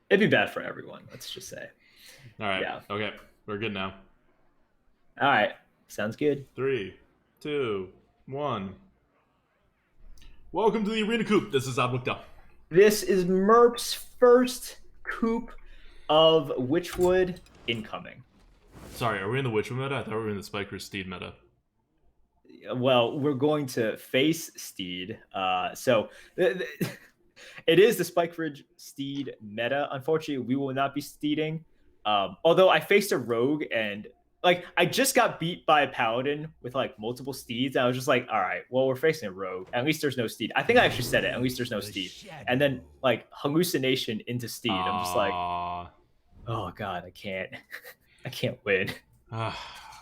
It'd be bad for everyone. Let's just say. All right. Yeah. Okay. We're good now. All right. Sounds good. Three, two, one. Welcome to the Arena Coop. This is Abukta. This is Merp's first Coop of Witchwood incoming. Sorry, are we in the Witchwood meta? I thought we were in the Spiker Steed meta. Well, we're going to face Steed. It is the Spike Ridge Steed meta. Unfortunately, we will not be steeding. Although I faced a rogue and like I just got beat by a paladin with like multiple steeds. And I was just like, all right, well, we're facing a rogue. At least there's no steed. I think I actually said it. At least there's no steed. And then like hallucination into steed. I'm just like, Uh, oh god, I can't, I can't win. all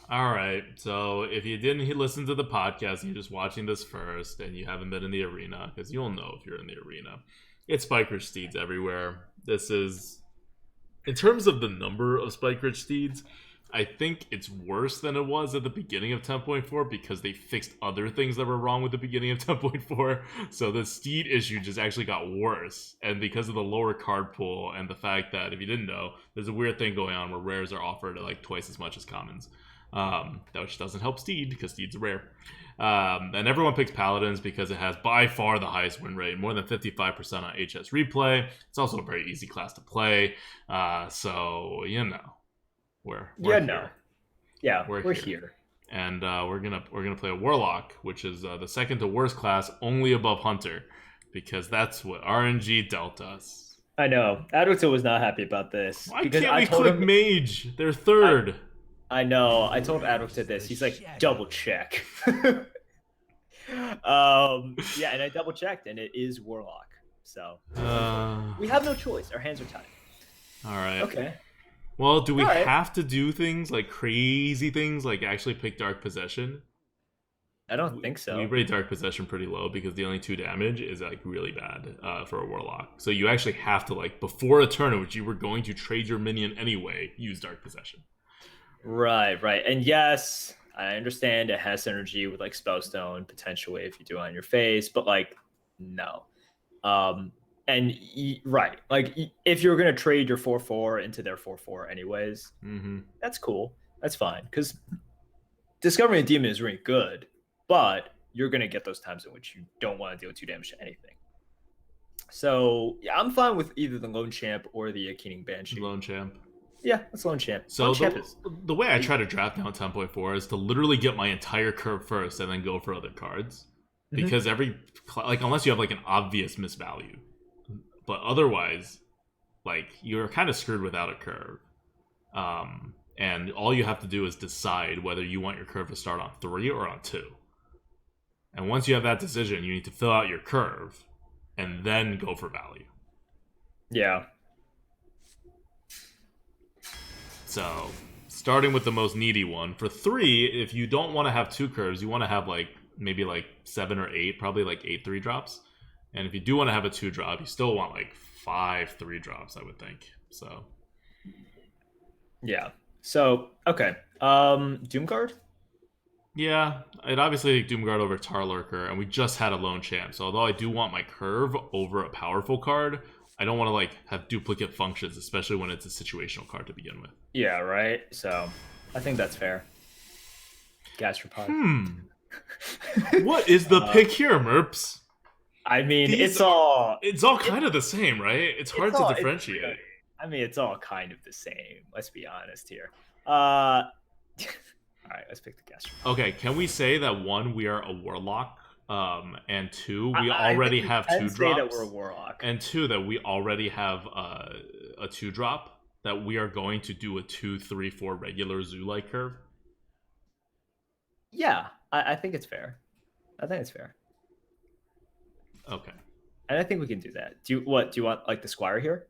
right. So if you didn't listen to the podcast, you're just watching this first, and you haven't been in the arena, because you'll know if you're in the arena. It's Spike Ridge Steeds everywhere. This is, in terms of the number of Spike Ridge Steeds, I think it's worse than it was at the beginning of 10.4 because they fixed other things that were wrong with the beginning of 10.4. So the Steed issue just actually got worse. And because of the lower card pool and the fact that, if you didn't know, there's a weird thing going on where rares are offered at like twice as much as commons. Which doesn't help Steed because Steed's rare. And everyone picks Paladins because it has by far the highest win rate, more than 55% on HS replay. It's also a very easy class to play. So, you know. We're here. Yeah, we're here. here. And we're gonna play a Warlock, which is the second to worst class, only above Hunter, because that's what RNG dealt us. I know. Adulto was not happy about this. Why can't we click Mage? They're third. I know. I told Adulto this. He's like, double check. Yeah, and I double checked, and it is Warlock. So we have no choice. Our hands are tied. All right. Okay. Well, do we have to do things like crazy things, like actually pick Dark Possession? I don't think so. We rate Dark Possession pretty low because the only 2 damage is like really bad for a Warlock. So you actually have to, like, before a turn in which you were going to trade your minion anyway, use Dark Possession. Right. And yes, I understand it has synergy with like Spellstone potentially if you do it on your face, but like no. And right, like if you're gonna trade your 4/4 into their 4/4 anyways, that's cool. That's fine because Discovering a Demon is really good, but you're gonna get those times in which you don't want to deal 2 damage to anything. So yeah, I'm fine with either the Lone Champ or the Keening Banshee. Lone Champ. Yeah, that's Lone Champ. So Lone Champ the way I try to draft down 10.4 is to literally get my entire curve first and then go for other cards. Because unless you have like an obvious misvalue. But otherwise, like, you're kind of screwed without a curve. And all you have to do is decide whether you want your curve to start on 3 or on 2. And once you have that decision, you need to fill out your curve and then go for value. Yeah. So, starting with the most needy one. For 3, if you don't want to have 2 curves, you want to have like maybe like 7 or 8, probably like 8 3-drops. And if you do want to have a 2-drop, you still want like 5 3-drops, I would think. So, yeah. So, okay. Doomguard? Yeah, I'd obviously take Doomguard over Tarlurker, and we just had a Lone Champ. So although I do want my curve over a powerful card, I don't want to like have duplicate functions, especially when it's a situational card to begin with. Yeah, right? So, I think that's fair. Gastropod. What is the pick here, Merps? I mean, it's all kind of the same, right? It's hard to differentiate. I mean, it's all kind of the same. Let's be honest here. All right, let's pick the Gastropod. Okay, can we say that 1, we are a Warlock, and 2, we already have 2-drops? Say that we're a Warlock. And 2, that we already have a 2-drop, that we are going to do a 2, 3, 4 regular Zoo-like curve? Yeah, I think it's fair. I think it's fair. Okay. And I think we can do that. Do you want like the Squire here?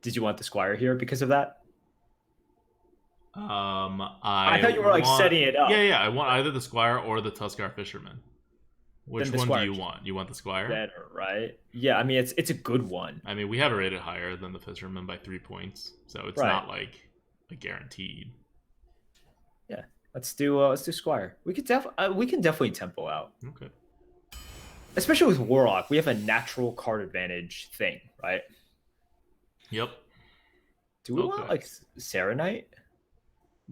Did you want the Squire here because of that? I thought you were like setting it up. Yeah. I want either the Squire or the Tuskar Fisherman. Which one do you want? You want the Squire? Better, right? Yeah, I mean it's a good one. I mean, we have it rated higher than the Fisherman by 3 points, so it's not like a guaranteed. Yeah, let's do Squire. We can definitely tempo out. Okay. especially with Warlock, we have a natural card advantage thing, right? Yep. Do we want like Serenite?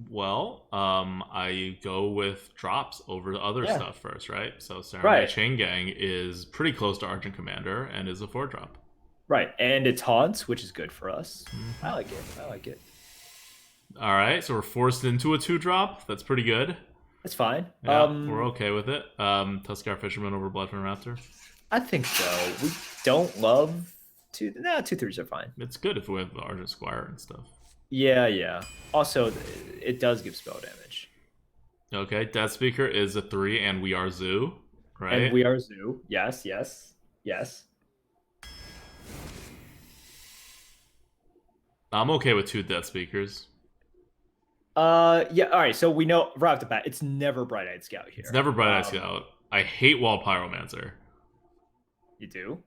Well, I go with drops over other Yeah. stuff first, right? So Serenade Right. Chain Gang is pretty close to Argent Commander and is a 4-drop. Right. And it's haunts, which is good for us. Mm-hmm. I like it. I like it. All right, so we're forced into a 2-drop. That's pretty good. That's fine. Yeah, we're okay with it. Tuskar Fisherman over Bloodfin Raptor. I think so. We don't love 2/3s are fine. It's good if we have the Argent Squire and stuff. Yeah, yeah. Also, it does give spell damage. Okay, Death Speaker is a 3, and we are Zoo, right? And we are Zoo. Yes, yes, yes. I'm okay with 2 Death Speakers. Yeah, all right. So we know right off the bat, it's never Bright Eyed Scout here. It's never Bright Eyed Scout. I hate Wall Pyromancer. You do?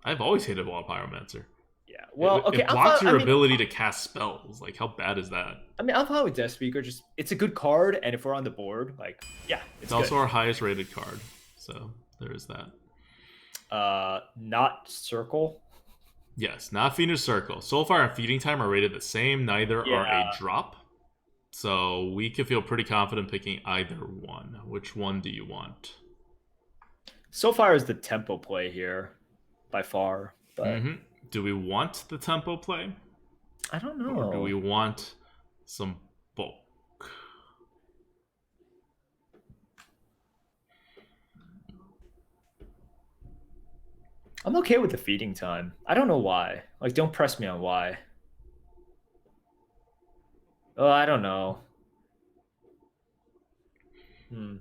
I've always hated Wall Pyromancer. Yeah. Well, okay. It blocks your ability to cast spells. Like, how bad is that? I mean, I'm fine with Death Speaker. Just it's a good card, and if we're on the board, like, yeah, it's also our highest rated card. So there is that. Not Circle. Yes, not Fiendish Circle. Soulfire and Feeding Time are rated the same. Neither are a drop. So we can feel pretty confident picking either one. Which one do you want? Soulfire is the tempo play here, by far. But do we want the tempo play? I don't know. Or do we want some bulk? I'm okay with the Feeding Time. I don't know why. Like, don't press me on why. Oh, I don't know. 3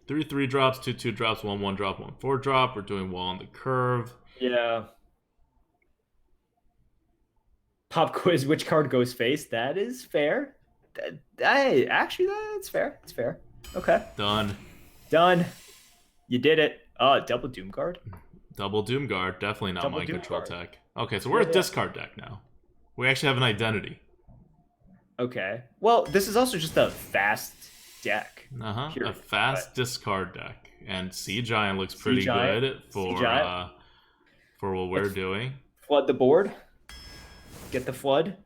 3-drops, 2 2-drops, 1 1-drop, 1 4-drop. We're doing well on the curve. Yeah. Pop quiz, which card goes face? That is fair. Actually, that's fair. It's fair. Okay. Done. You did it. Double Doom Guard? Double Doom Guard. Definitely not Double my Doom control Guard. tech. Okay, so we're a discard deck now. We actually have an identity. Okay. Well, this is also just a fast deck. A fast discard deck. And Sea Giant looks pretty good for what we're doing. Flood the board. Get the flood.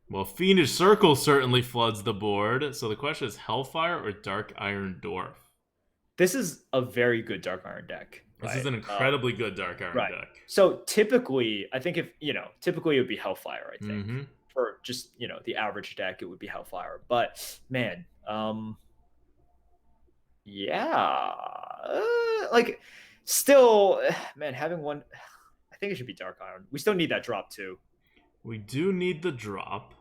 Well, Fiendish Circle certainly floods the board. So the question is Hellfire or Dark Iron Dwarf? This is a very good Dark Iron deck. This is an incredibly good Dark Iron deck. So typically, I think typically it would be Hellfire, I think. For just, the average deck, it would be Hellfire. But, man, yeah. Still, man, having one, I think it should be Dark Iron. We still need that drop, too. We do need the drop.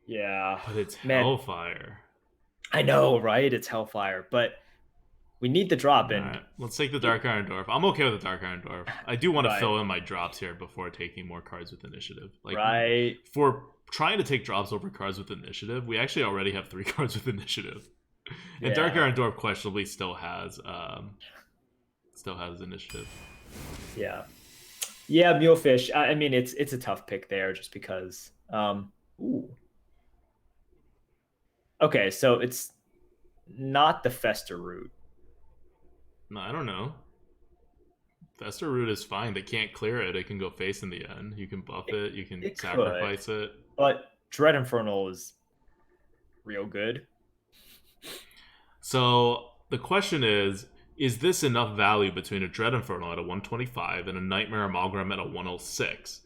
Yeah. But it's Hellfire. I know, right? It's Hellfire. But we need the drop. And right, let's take the Dark Iron Dwarf. I'm okay with the Dark Iron Dwarf. I do want to fill in my drops here before taking more cards with initiative. For trying to take drops over cards with initiative, we actually already have 3 cards with initiative. And Dark Iron Dwarf questionably still has initiative. Yeah. Yeah, Mulefish. I mean, it's a tough pick there just because. Ooh. Okay, so it's not the Fester route. No, I don't know. Fester route is fine. They can't clear it. It can go face in the end. You can buff it. You can sacrifice it. But Dread Infernal is real good. So the question is this enough value between a Dread Infernal at a 125 and a Nightmare Amalgam at a 106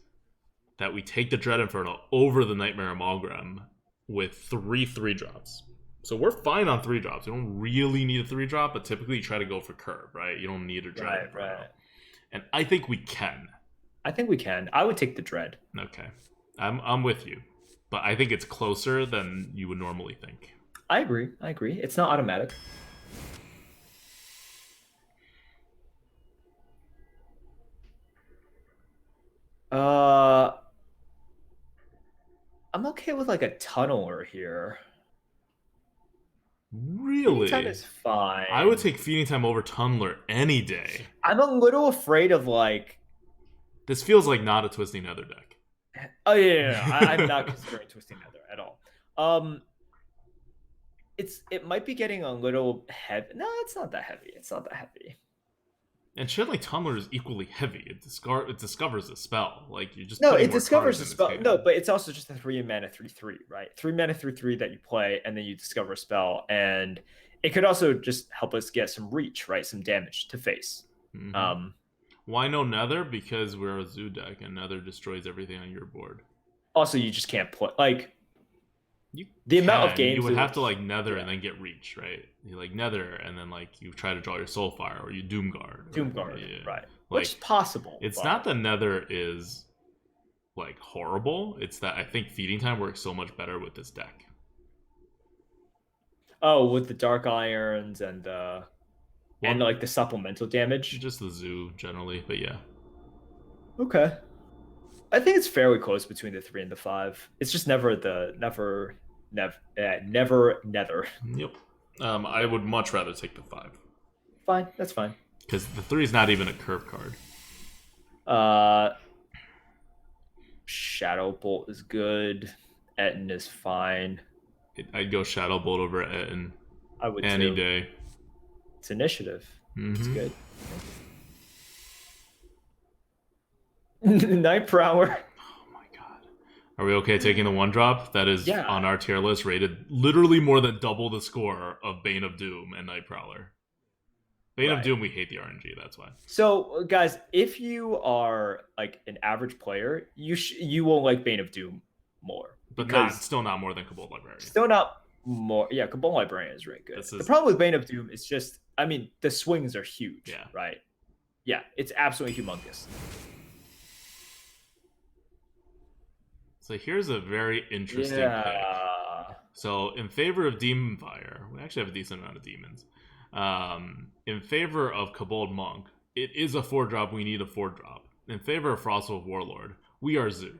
that we take the Dread Infernal over the Nightmare Amalgam with 3 3-drops? So we're fine on 3-drops. You don't really need a 3-drop, but typically you try to go for curve, right? You don't need a Dread Infernal. Right. And I think we can. I would take the Dread. Okay. I'm with you. But I think it's closer than you would normally think. I agree. It's not automatic. I'm okay with like a Tunneler here. Really? Feeding Time is fine. I would take Feeding Time over Tunneler any day. I'm a little afraid of This feels like not a Twisting Nether deck. Oh yeah. I'm not considering Twisting Nether at all. It might be getting a little heavy. No, it's not that heavy. And Shinley Tumbler is equally heavy. It discovers a spell. Like, you're just No, putting it more discovers cards a in his spell. hand. No, but it's also just a 3 mana 3/3, right? 3 mana 3/3 that you play, and then you discover a spell, and it could also just help us get some reach, right? Some damage to face. Mm-hmm. Why no Nether? Because we're a zoo deck, and Nether destroys everything on your board. Also, you just can't play like You the amount of games you would in have to which- like Nether and then get reach, right? You like Nether and then like you try to draw your Soulfire or you Doomguard. Doomguard, right? Like, Which is possible. it's but- not that Nether is like horrible. It's that I think Feeding Time works so much better with this deck. Oh, with the Dark Irons and like the supplemental damage. Just the zoo generally, but yeah. Okay. I think it's fairly close between the 3 and the 5. It's just never Nether. Yep. I would much rather take the 5 Fine, that's fine. because the 3 is not even a curve card. Shadow Bolt is good. Etten is fine. I'd go Shadow Bolt over Etten I would any too. day. It's initiative. It's Mhm. good. Night Prowler. Oh my god. Are we okay taking the 1-drop? That is Yeah. on our tier list, rated literally more than double the score of Bane of Doom and Night Prowler. Bane of Right. Doom, we hate the RNG, that's why. So, guys, if you are like an average player, you will like Bane of Doom more. But because still not more than Kobold Librarian. still not more. Yeah, Cabal Librarian is really good. The problem with Bane of Doom is just, I mean, the swings are huge. Yeah. Right. Yeah, it's absolutely humongous. So here's a very interesting pick. Yeah. So in favor of Demon Fire, we actually have a decent amount of demons. In favor of Kobold Monk, it is a 4-drop. We need a 4-drop. In favor of Frostwolf Warlord, we are Zoo.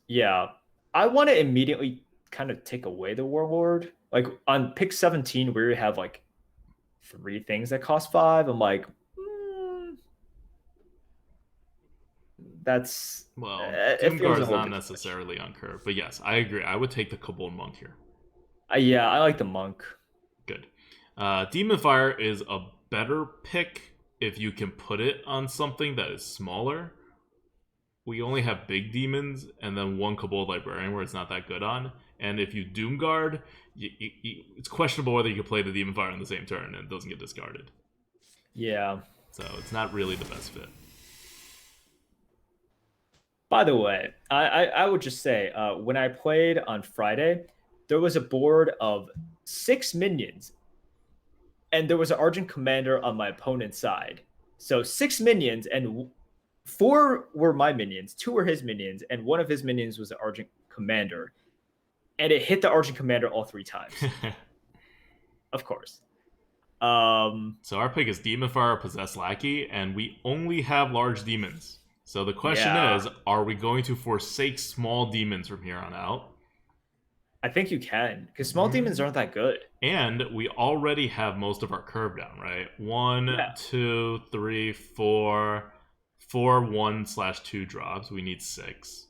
Yeah. I want to immediately kind of take away the Warlord. Like on pick 17, where you have like 3 things that cost 5, I'm like, that's Well, it feels a Doomguard is little not bit necessarily on curve, but yes, I agree. I would take the Kobold Monk here. Yeah, I like the Monk. Good. Demon Fire is a better pick if you can put it on something that is smaller. We only have big demons and then 1 Kobold Librarian where it's not that good on. And if you Doomguard, it's questionable whether you can play the Demon Fire on the same turn and it doesn't get discarded. Yeah. So it's not really the best fit. By the way, I would just say, when I played on Friday, there was a board of 6 minions, and there was an Argent Commander on my opponent's side. So 6 minions, and 4 were my minions, 2 were his minions, and 1 of his minions was the Argent Commander. And it hit the Argent Commander all 3 times. Of course. So our pick is Demon Fire, Possessed Lackey, and we only have large demons. So the question is, are we going to forsake small demons from here on out? I think you can, because small demons aren't that good. And we already have most of our curve down, right? 1, 2, 3, 4, 4 1/2 drops. We need 6.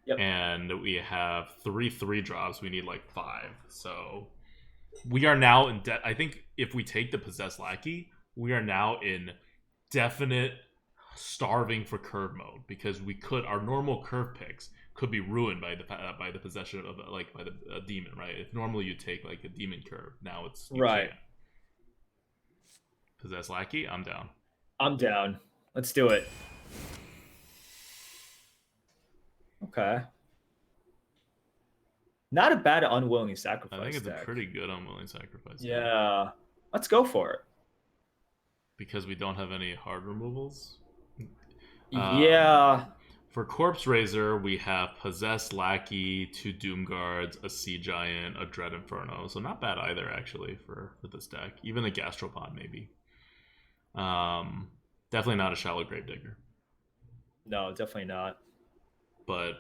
Yep. And we have 3 3-drops. We need like 5. So we are now in I think if we take the Possessed Lackey, we are now in definite starving for curve mode, because our normal curve picks could be ruined by the possession of by the demon, right? If normally you take like a demon curve, now it's right. Can't. Possessed Lackey, I'm down. I'm down. Let's do it. Okay. Not a bad unwilling sacrifice. I think it's deck. a pretty good unwilling sacrifice. Yeah. Let's go for it. Because we don't have any hard removals. Yeah. For Corpse Raiser, we have Possessed Lackey, 2 Doomguards, a Sea Giant, a Dread Inferno. So not bad either, actually, for this deck. Even a Gastropod, maybe. Definitely not a Shallow Gravedigger. No, definitely not. But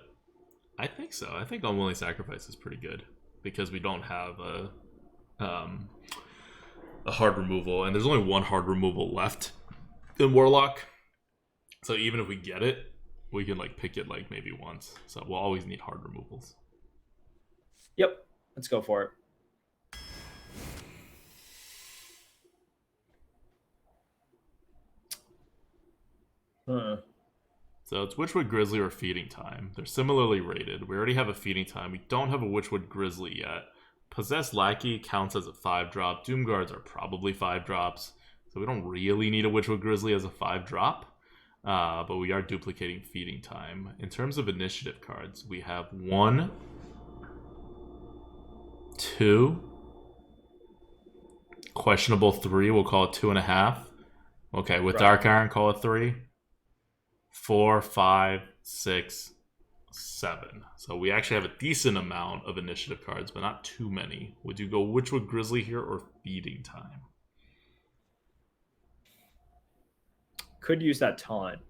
I think so. I think Unwilling Sacrifice is pretty good, because we don't have a hard removal, and there's only 1 hard removal left in Warlock. So even if we get it, we can like pick it like maybe once. So we'll always need hard removals. Yep. Let's go for it. Huh. So it's Witchwood Grizzly or Feeding Time. They're similarly rated. We already have a Feeding Time. We don't have a Witchwood Grizzly yet. Possessed Lackey counts as a 5-drop. Doomguards are probably 5-drops. So we don't really need a Witchwood Grizzly as a 5-drop. But we are duplicating Feeding Time. In terms of initiative cards, we have 1, 2, questionable 3. We'll call it 2.5. Okay, with Dark Iron, call it 3. 4, 5, 6, 7. So we actually have a decent amount of initiative cards, but not too many. Would you go Witchwood Grizzly here or Feeding Time? Could use that taunt.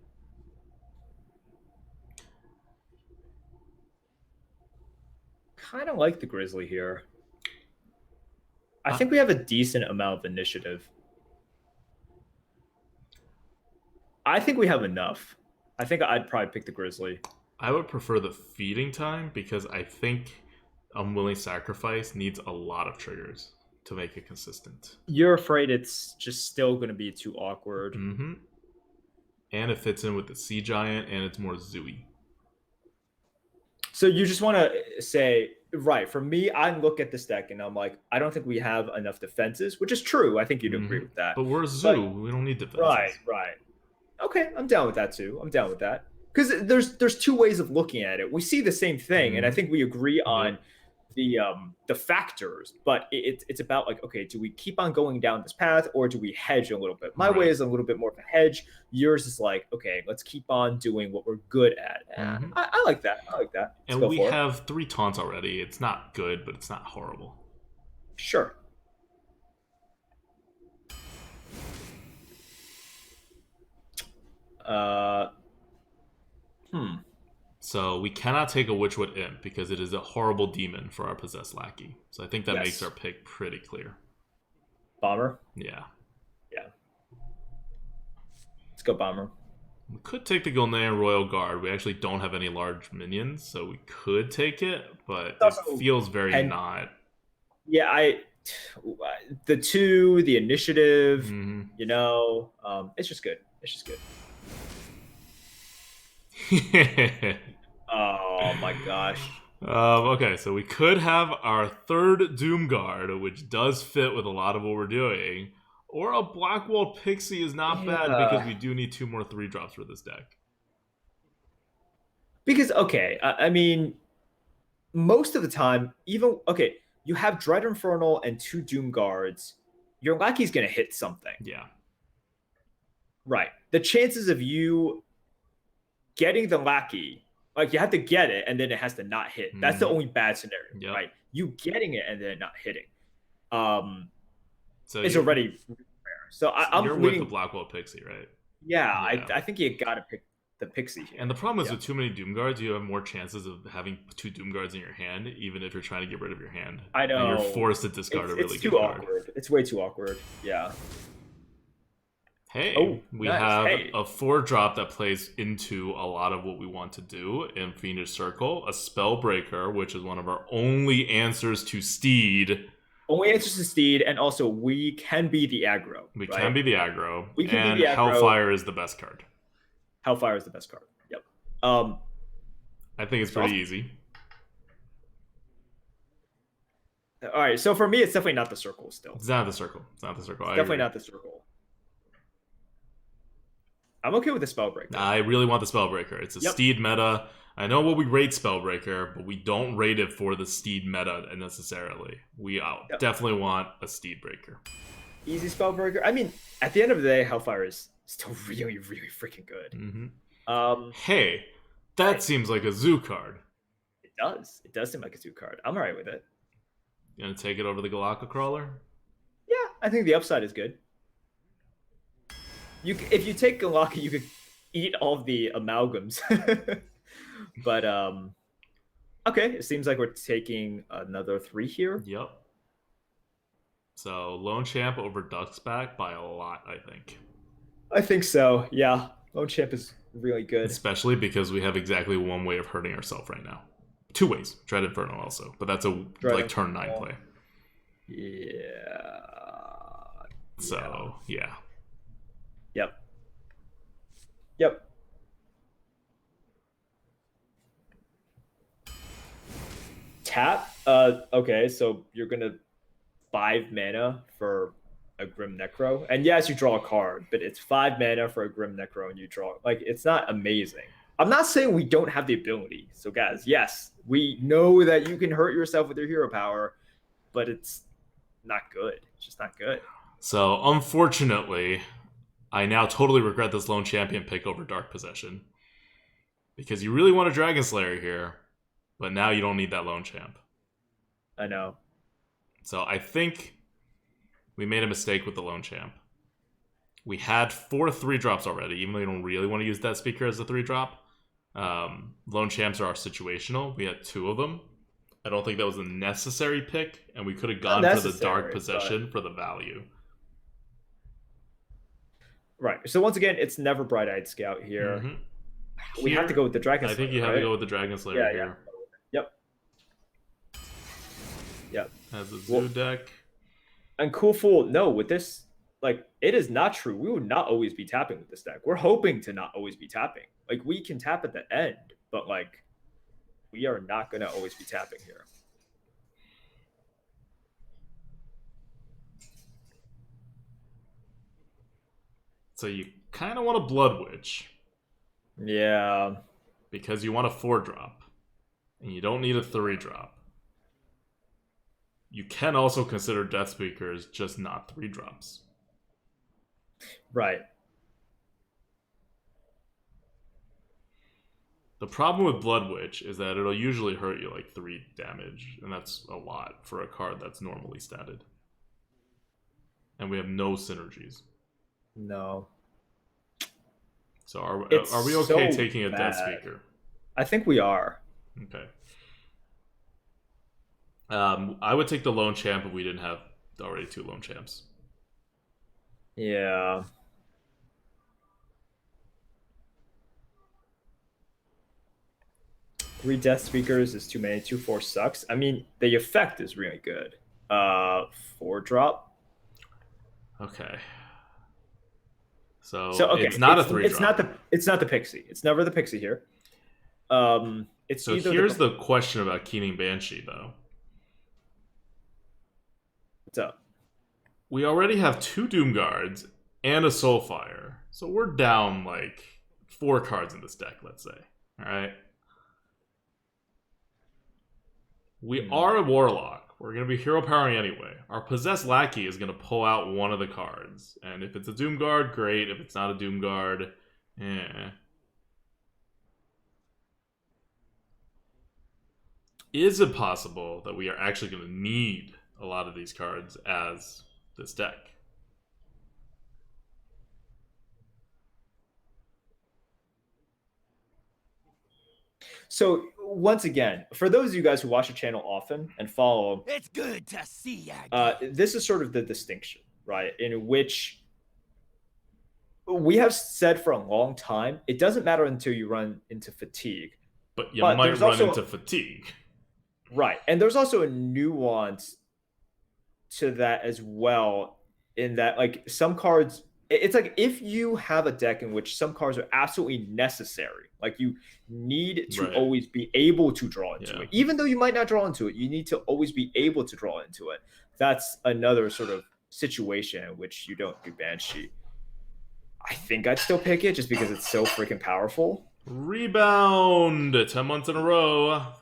Kind of like the Grizzly here. I think we have a decent amount of initiative. I think we have enough. I think I'd probably pick the Grizzly. I would prefer the Feeding Time because I think Unwilling Sacrifice needs a lot of triggers to make it consistent. You're afraid it's just still going to be too awkward. Mm-hmm. And it fits in with the Sea Giant, and it's more zooey. So you just want to say, right, for me, I look at this deck and I'm like, I don't think we have enough defenses, which is true. I think you'd agree with that. But we're a zoo. We don't need defenses. Right. Okay, I'm down with that too. I'm down with that. Because there's two ways of looking at it. We see the same thing, and I think we agree on the factors, but it's about like, okay, do we keep on going down this path or do we hedge a little bit? My way is a little bit more of a hedge. Yours is like, okay, let's keep on doing what we're good at. I like that. Let's and we have 3 taunts already. It's not good, but it's not horrible. Sure. So we cannot take a Witchwood Imp because it is a horrible demon for our Possessed Lackey. So I think that makes our pick pretty clear. Bomber? Yeah. Let's go Bomber. We could take the Gilnean Royal Guard. We actually don't have any large minions, so we could take it, but it feels very not. Yeah, the 2, the initiative, it's just good. Oh my gosh. Okay, so we could have our 3rd Doom Guard, which does fit with a lot of what we're doing, or a Blackwall Pixie is not bad because we do need 2 more 3-drops for this deck. Because, okay, I mean, most of the time, you have Dread Infernal and 2 Doom Guards, your Lackey's going to hit something. Yeah. Right. The chances of you getting the Lackey, like you have to get it and then it has to not hit. That's the only bad scenario, right? You getting it and then not hitting. So it's already rare. So you're with the Blackwall Pixie, right? Yeah. I think you got to pick the Pixie here. And the problem is with too many Doom Guards, you have more chances of having 2 Doom Guards in your hand, even if you're trying to get rid of your hand. I know. And you're forced to discard a really good card. It's too awkward. It's way too awkward. Yeah. Hey, we have a 4-drop that plays into a lot of what we want to do in Fiendish Circle, a Spellbreaker, which is one of our only answers to Steed. And also we can be the aggro. We can be the aggro. We can be the aggro. Hellfire is the best card. Yep. I think it's pretty easy. All right, so for me, it's definitely not the circle still. It's not the circle. Definitely not the circle. I'm okay with the Spellbreaker. I really want the Spellbreaker. It's a Steed meta. I know what we rate Spellbreaker, but we don't rate it for the Steed meta necessarily. We definitely want a Steed Breaker. Easy Spellbreaker. I mean, at the end of the day, Hellfire is still really, really freaking good. Hey, that seems like a zoo card. It does. It does seem like a zoo card. I'm all right with it. You gonna take it over the Galactic Crawler? Yeah, I think the upside is good. If you take Galactic, you could eat all of the amalgams. But okay, it seems like we're taking another 3 here. Yep. So Lone Champ over Ducksback by a lot, I think. I think so. Yeah, Lone Champ is really good, especially because we have exactly one way of hurting ourselves right now. 2 ways. Dread Inferno also, but that's a turn 9 play. Yeah. So yeah. Yep. Tap. Okay, so you're gonna 5 mana for a Grim Necro, and yes, you draw a card, but it's 5 mana for a Grim Necro, and you draw like it's not amazing. I'm not saying we don't have the ability. So guys, yes, we know that you can hurt yourself with your hero power, but it's not good. It's just not good. So, unfortunately, I now totally regret this Lone Champion pick over Dark Possession. Because you really want a Dragon Slayer here, but now you don't need that Lone Champ. I know. So I think we made a mistake with the Lone Champ. We had 4 3-drops already, even though you don't really want to use that speaker as a 3-drop. Lone Champs are situational. We had 2 of them. I don't think that was a necessary pick, and we could have gone for the Dark Possession for the value. Right. So once again, it's never Bright-Eyed Scout here. Mm-hmm. We have to go with the Dragon Slayer. I think you have to go with the Dragon Slayer here. Yep. As a zoo deck. And Cool Fool, no, with this, like, it is not true. We would not always be tapping with this deck. We're hoping to not always be tapping. Like, we can tap at the end, but, like, we are not going to always be tapping here. So you kind of want a Blood Witch. Yeah. Because you want a 4-drop. And you don't need a 3-drop. You can also consider Death Speakers just not 3-drops. Right. The problem with Blood Witch is that it'll usually hurt you like 3 damage, and that's a lot for a card that's normally statted. And we have no synergies. No. So are we okay taking a Death Speaker? I think we are. Okay. I would take the Lone Champ if we didn't have already 2 Lone Champs. Yeah. Three Death Speakers is too many. 2/4 sucks. I mean, the effect is really good. 4-drop. Okay. So okay, it's not a 3-drop. It's not the Pixie. It's never the Pixie here. It's so here's the question about Keening Banshee, though. What's up? We already have 2 Doom Guards and a Soulfire. So we're down like 4 cards in this deck, let's say. Alright? We are a Warlock. We're going to be hero powering anyway. Our Possessed Lackey is going to pull out one of the cards. And if it's a Doom Guard, great. If it's not a Doom Guard, eh. Is it possible that we are actually going to need a lot of these cards as this deck? So once again, for those of you guys who watch the channel often and follow, it's good to see you. This is sort of the distinction, right? In which we have said for a long time, it doesn't matter until you run into fatigue. But you might run into fatigue. Right. And there's also a nuance to that as well, in that, like, some cards, it's like if you have a deck in which some cards are absolutely necessary, like you need to always be able to draw into it. Even though you might not draw into it, you need to always be able to draw into it. That's another sort of situation in which you don't do Banshee. I think I'd still pick it just because it's so freaking powerful. Rebound 10 months in a row,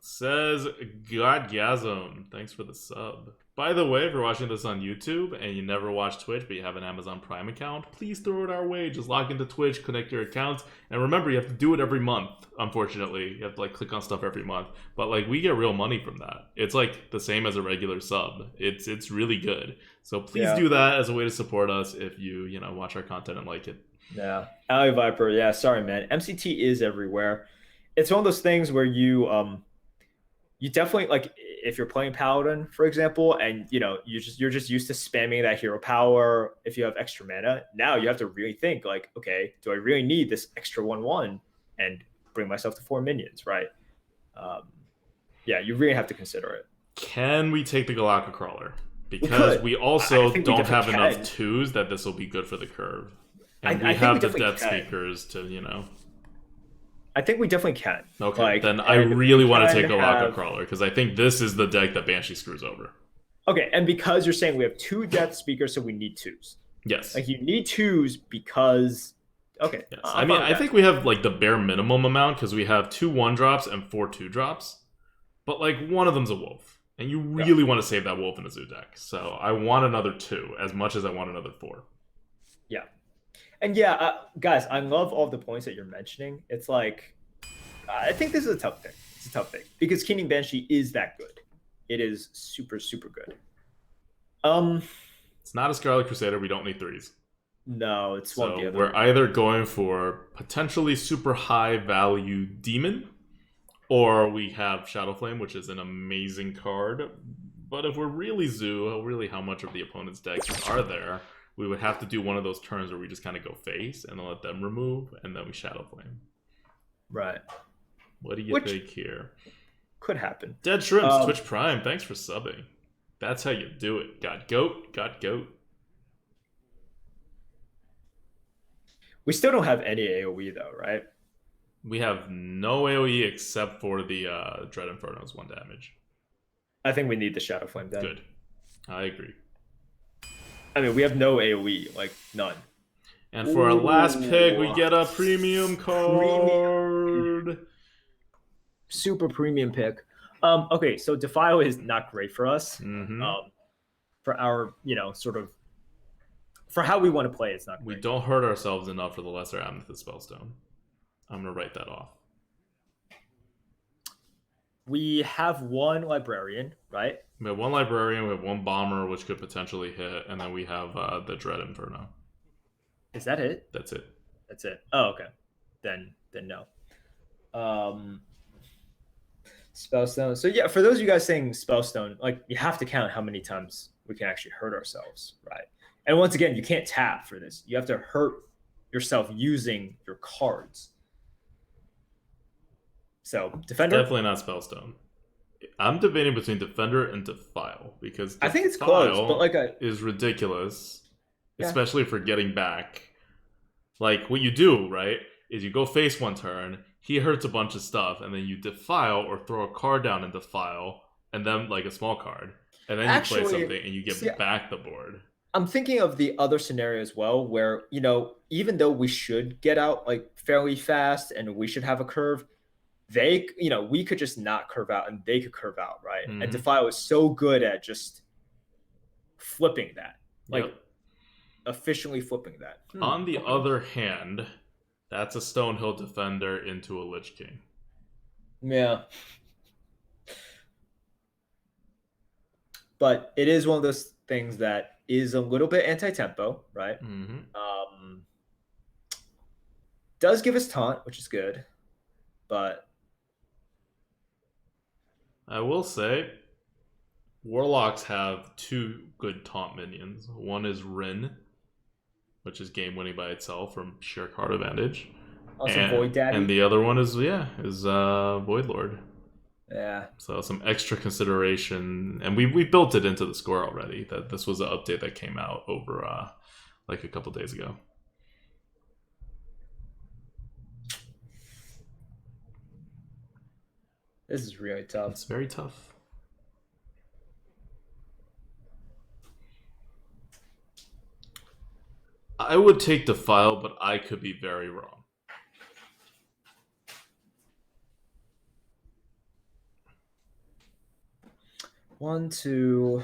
says Godgasm. Thanks for the sub. By the way, if you're watching this on YouTube and you never watch Twitch but you have an Amazon Prime account, please throw it our way. Just log into Twitch, connect your accounts, and remember, you have to do it every month. Unfortunately, you have to like click on stuff every month, but like we get real money from that. It's like the same as a regular sub. It's really good. So please do that as a way to support us if you watch our content and like it. Yeah, Alley Viper. Yeah, sorry, man. MCT is everywhere. It's one of those things where you definitely, like, if you're playing Paladin, for example, and you're just used to spamming that hero power. If you have extra mana, now you have to really think, like, okay, do I really need this extra 1/1 and bring myself to 4 minions, right? Yeah, you really have to consider it. Can we take the Galactic Crawler? Because we also don't have enough 2s that this will be good for the curve. And we have the Death Speakers to, I think we definitely can. Okay, like, then I and really we want to can take a Rocket have- Crawler because I think this is the deck that Banshee screws over. Okay, and because you're saying we have 2 Death Speakers, so we need 2s. Yes. Like, you need 2s because. Okay. Yes. I'm fine with I that. think we have like the bare minimum amount because we have 2 1-drops and 4 2-drops. But like one of them's a wolf. And you really want to save that wolf in a zoo deck. So I want another 2 as much as I want another 4. Yeah. And yeah, guys, I love all the points that you're mentioning. It's like, I think this is a tough thing. It's a tough thing because Keening Banshee is that good. It is super, super good. It's not a Scarlet Crusader. We don't need 3s. No, it's one of the So other. we're either going for potentially super high value Demon, or we have Shadow Flame, which is an amazing card. But if we're really zoo, really how much of the opponent's decks are there, we would have to do one of those turns where we just kind of go face and then let them remove, and then we Shadow Flame. Right. What do you think here? Could happen. Dead Shrimps, Twitch Prime, thanks for subbing. That's how you do it. Got goat, got goat. We still don't have any AoE though, right? We have no AoE except for the Dread Inferno's 1 damage. I think we need the Shadow Flame then. Good. I agree. I mean, we have no AoE, like none. And for our last pick, we get a premium card. Super premium pick. Okay, so Defile is not great for us. For our, sort of, for how we want to play, it's not great. We don't hurt ourselves enough for the Lesser Amethyst Spellstone. I'm going to write that off. We have 1 Librarian, right? We have 1 Librarian, we have 1 Bomber, which could potentially hit, and then we have the Dread Inferno. Is that it? That's it. That's it. Oh, okay. Then no. Spellstone. So yeah, for those of you guys saying Spellstone, like you have to count how many times we can actually hurt ourselves, right? And once again, you can't tap for this. You have to hurt yourself using your cards. So Defender. Definitely not Spellstone. I'm debating between Defender and Defile because I think it's close, but like is ridiculous, especially for getting back. Like what you do, right, is you go face 1 turn, he hurts a bunch of stuff, and then you Defile or throw a card down and Defile, and then like a small card, and then you play something and you get back the board. I'm thinking of the other scenario as well, where even though we should get out like fairly fast and we should have a curve, they, we could just not curve out and they could curve out, right? And Defile is so good at just flipping that, like efficiently flipping that. On the other hand, that's a Stonehill Defender into a Lich King. Yeah. But it is one of those things that is a little bit anti-tempo, right? Does give us taunt, which is good, but I will say Warlocks have 2 good taunt minions. One is Rin, which is game winning by itself from sheer card advantage. Also Void Daddy. And the other one is Void Lord. Yeah. So some extra consideration, and we built it into the score already. That this was an update that came out over like a couple days ago. This is really tough. It's very tough. I would take Defile, but I could be very wrong. One, two,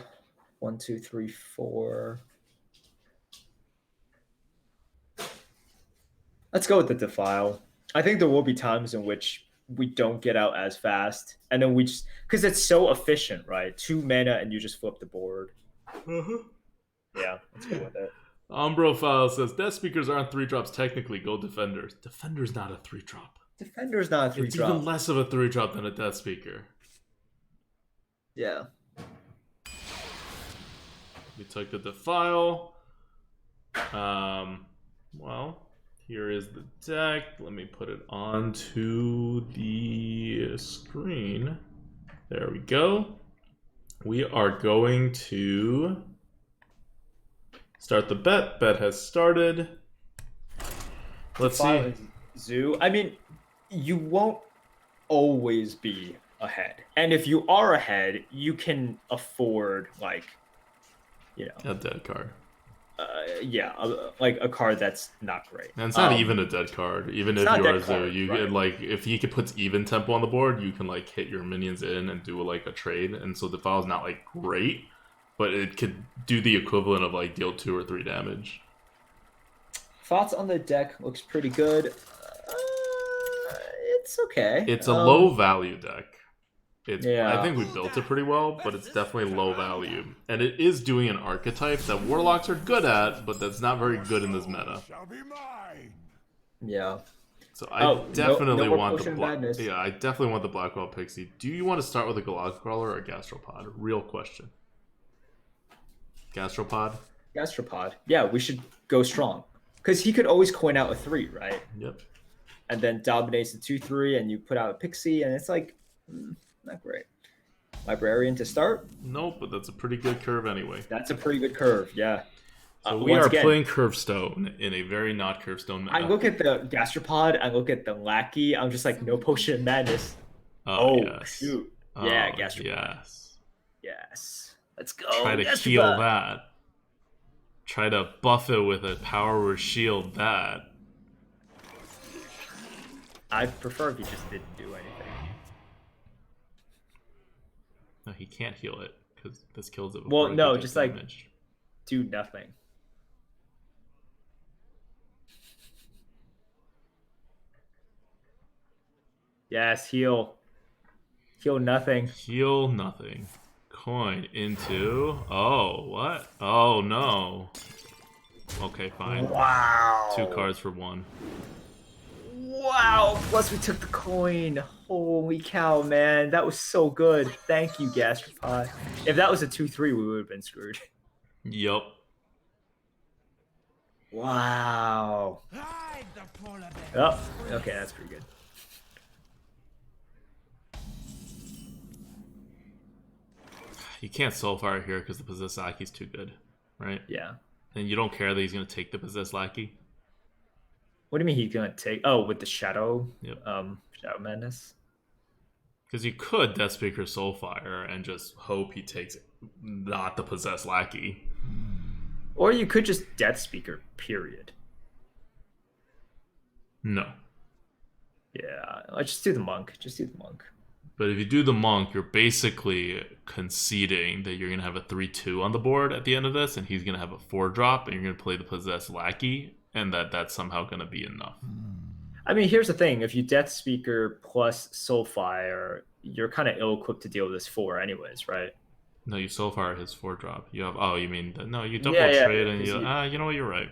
3, 4. Let's go with the Defile. I think there will be times in which we don't get out as fast, and then we just, because it's so efficient, right? 2 mana and you just flip the board. Yeah, let's go with it. Umbro File says Death Speakers aren't 3-drops technically. Go Defenders. Defender's not a 3-drop. Defender's not a 3-drop. It's even less of a 3-drop than a Death Speaker. Yeah. We took the Defile. Well, here is the deck. Let me put it onto the screen. There we go. We are going to start the bet. Bet has started. Let's see. Zoo. I mean, you won't always be ahead. And if you are ahead, you can afford like, A dead card. Like a card that's not great. And it's not even a dead card. Even if you are Zoo, you right. like if he could put even tempo on the board, you can like hit your minions in and do like a trade. And so the file's not like great, but it could do the equivalent of like deal 2 or 3 damage. Thoughts on the deck looks pretty good. It's okay. It's a low value deck. Yeah. I think we built it pretty well, but it's definitely low value. And it is doing an archetype that Warlocks are good at, but that's not very good in this meta. Yeah. So I definitely want the I definitely want the Blackwell Pixie. Do you want to start with a Galactic Crawler or a Gastropod? Real question. Gastropod? Gastropod. Yeah, we should go strong. Because he could always coin out a 3, right? Yep. And then dominates the 2/3, and you put out a Pixie, and it's like, not great. Librarian to start? Nope, but that's a pretty good curve anyway. That's a pretty good curve, yeah. So we are playing Curvestone in a very not Curvestone meta. I look at the Gastropod, I look at the Lackey, I'm just like, no Potion of Madness. Yes. Shoot. Yeah, Gastropod. Yes. Yes. Let's go. Try to heal that. Try to buff it with a power or shield that. I'd prefer if he just didn't do anything. No, he can't heal it because this kills it. Well, no, just damage. Like do nothing. Yes, heal. Heal nothing. Heal nothing. Coin into. Oh, what? Oh no. Okay, fine. Wow. 2 cards for 1. Wow. Plus we took the coin. Holy cow, man. That was so good. Thank you, Gastropod. If that was a 2/3, we would have been screwed. Yup. Wow. Oh, okay, that's pretty good. You can't Soulfire here because the Possessed Lackey's too good, right? Yeah. And you don't care that he's going to take the Possessed Lackey? What do you mean he's going to take? Oh, with the Shadow? Yep. Shadow Madness? Because you could Deathspeaker Soulfire and just hope he takes not the Possessed Lackey. Or you could just Deathspeaker, period. No. Yeah, let's just do the Monk. Just do the Monk. But if you do the Monk, you're basically conceding that you're going to have a 3/2 on the board at the end of this, and he's going to have a 4-drop, and you're going to play the Possessed Lackey, and that's somehow going to be enough. I mean, here's the thing. If you Deathspeaker plus Soulfire, you're kind of ill-equipped to deal with this 4 anyways, right? No, you Soulfire his 4-drop. You have, you mean, no, you double trade, and you know what, you're right.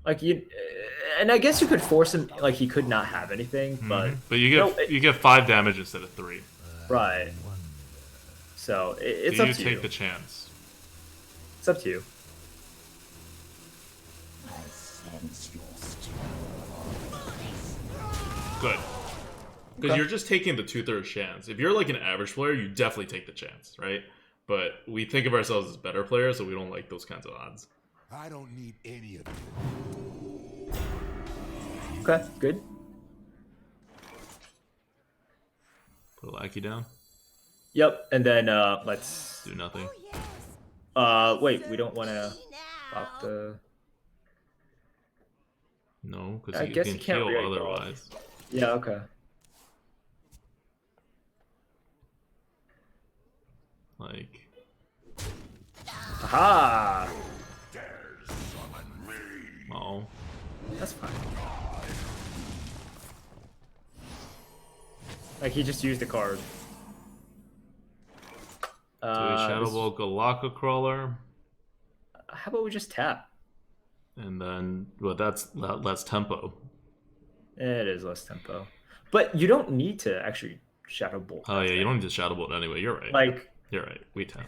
Like, and I guess you could force him, like, he could not have anything, but... But you get 5 damage instead of 3. Right. So, it's up to you. Do you take the chance? It's up to you. Good. Because you're just taking the 2/3 chance. If you're like an average player, you definitely take the chance, right? But we think of ourselves as better players, so we don't like those kinds of odds. I don't need any of you. Okay, good. Put a Lackey down. Yep, and then let's do nothing. Wait, we don't want to pop the. No, because you can heal otherwise. Yeah. Okay. Like. Aha! Oh. That's fine. Like, he just used a card. Do a Shadow Ball Galactic Crawler. How about we just tap? And then, well, that's less tempo. It is less tempo. But you don't need to actually Shadow Bolt. Oh, yeah, you don't need to Shadow Bolt anyway. You're right. Like... You're right. We tap.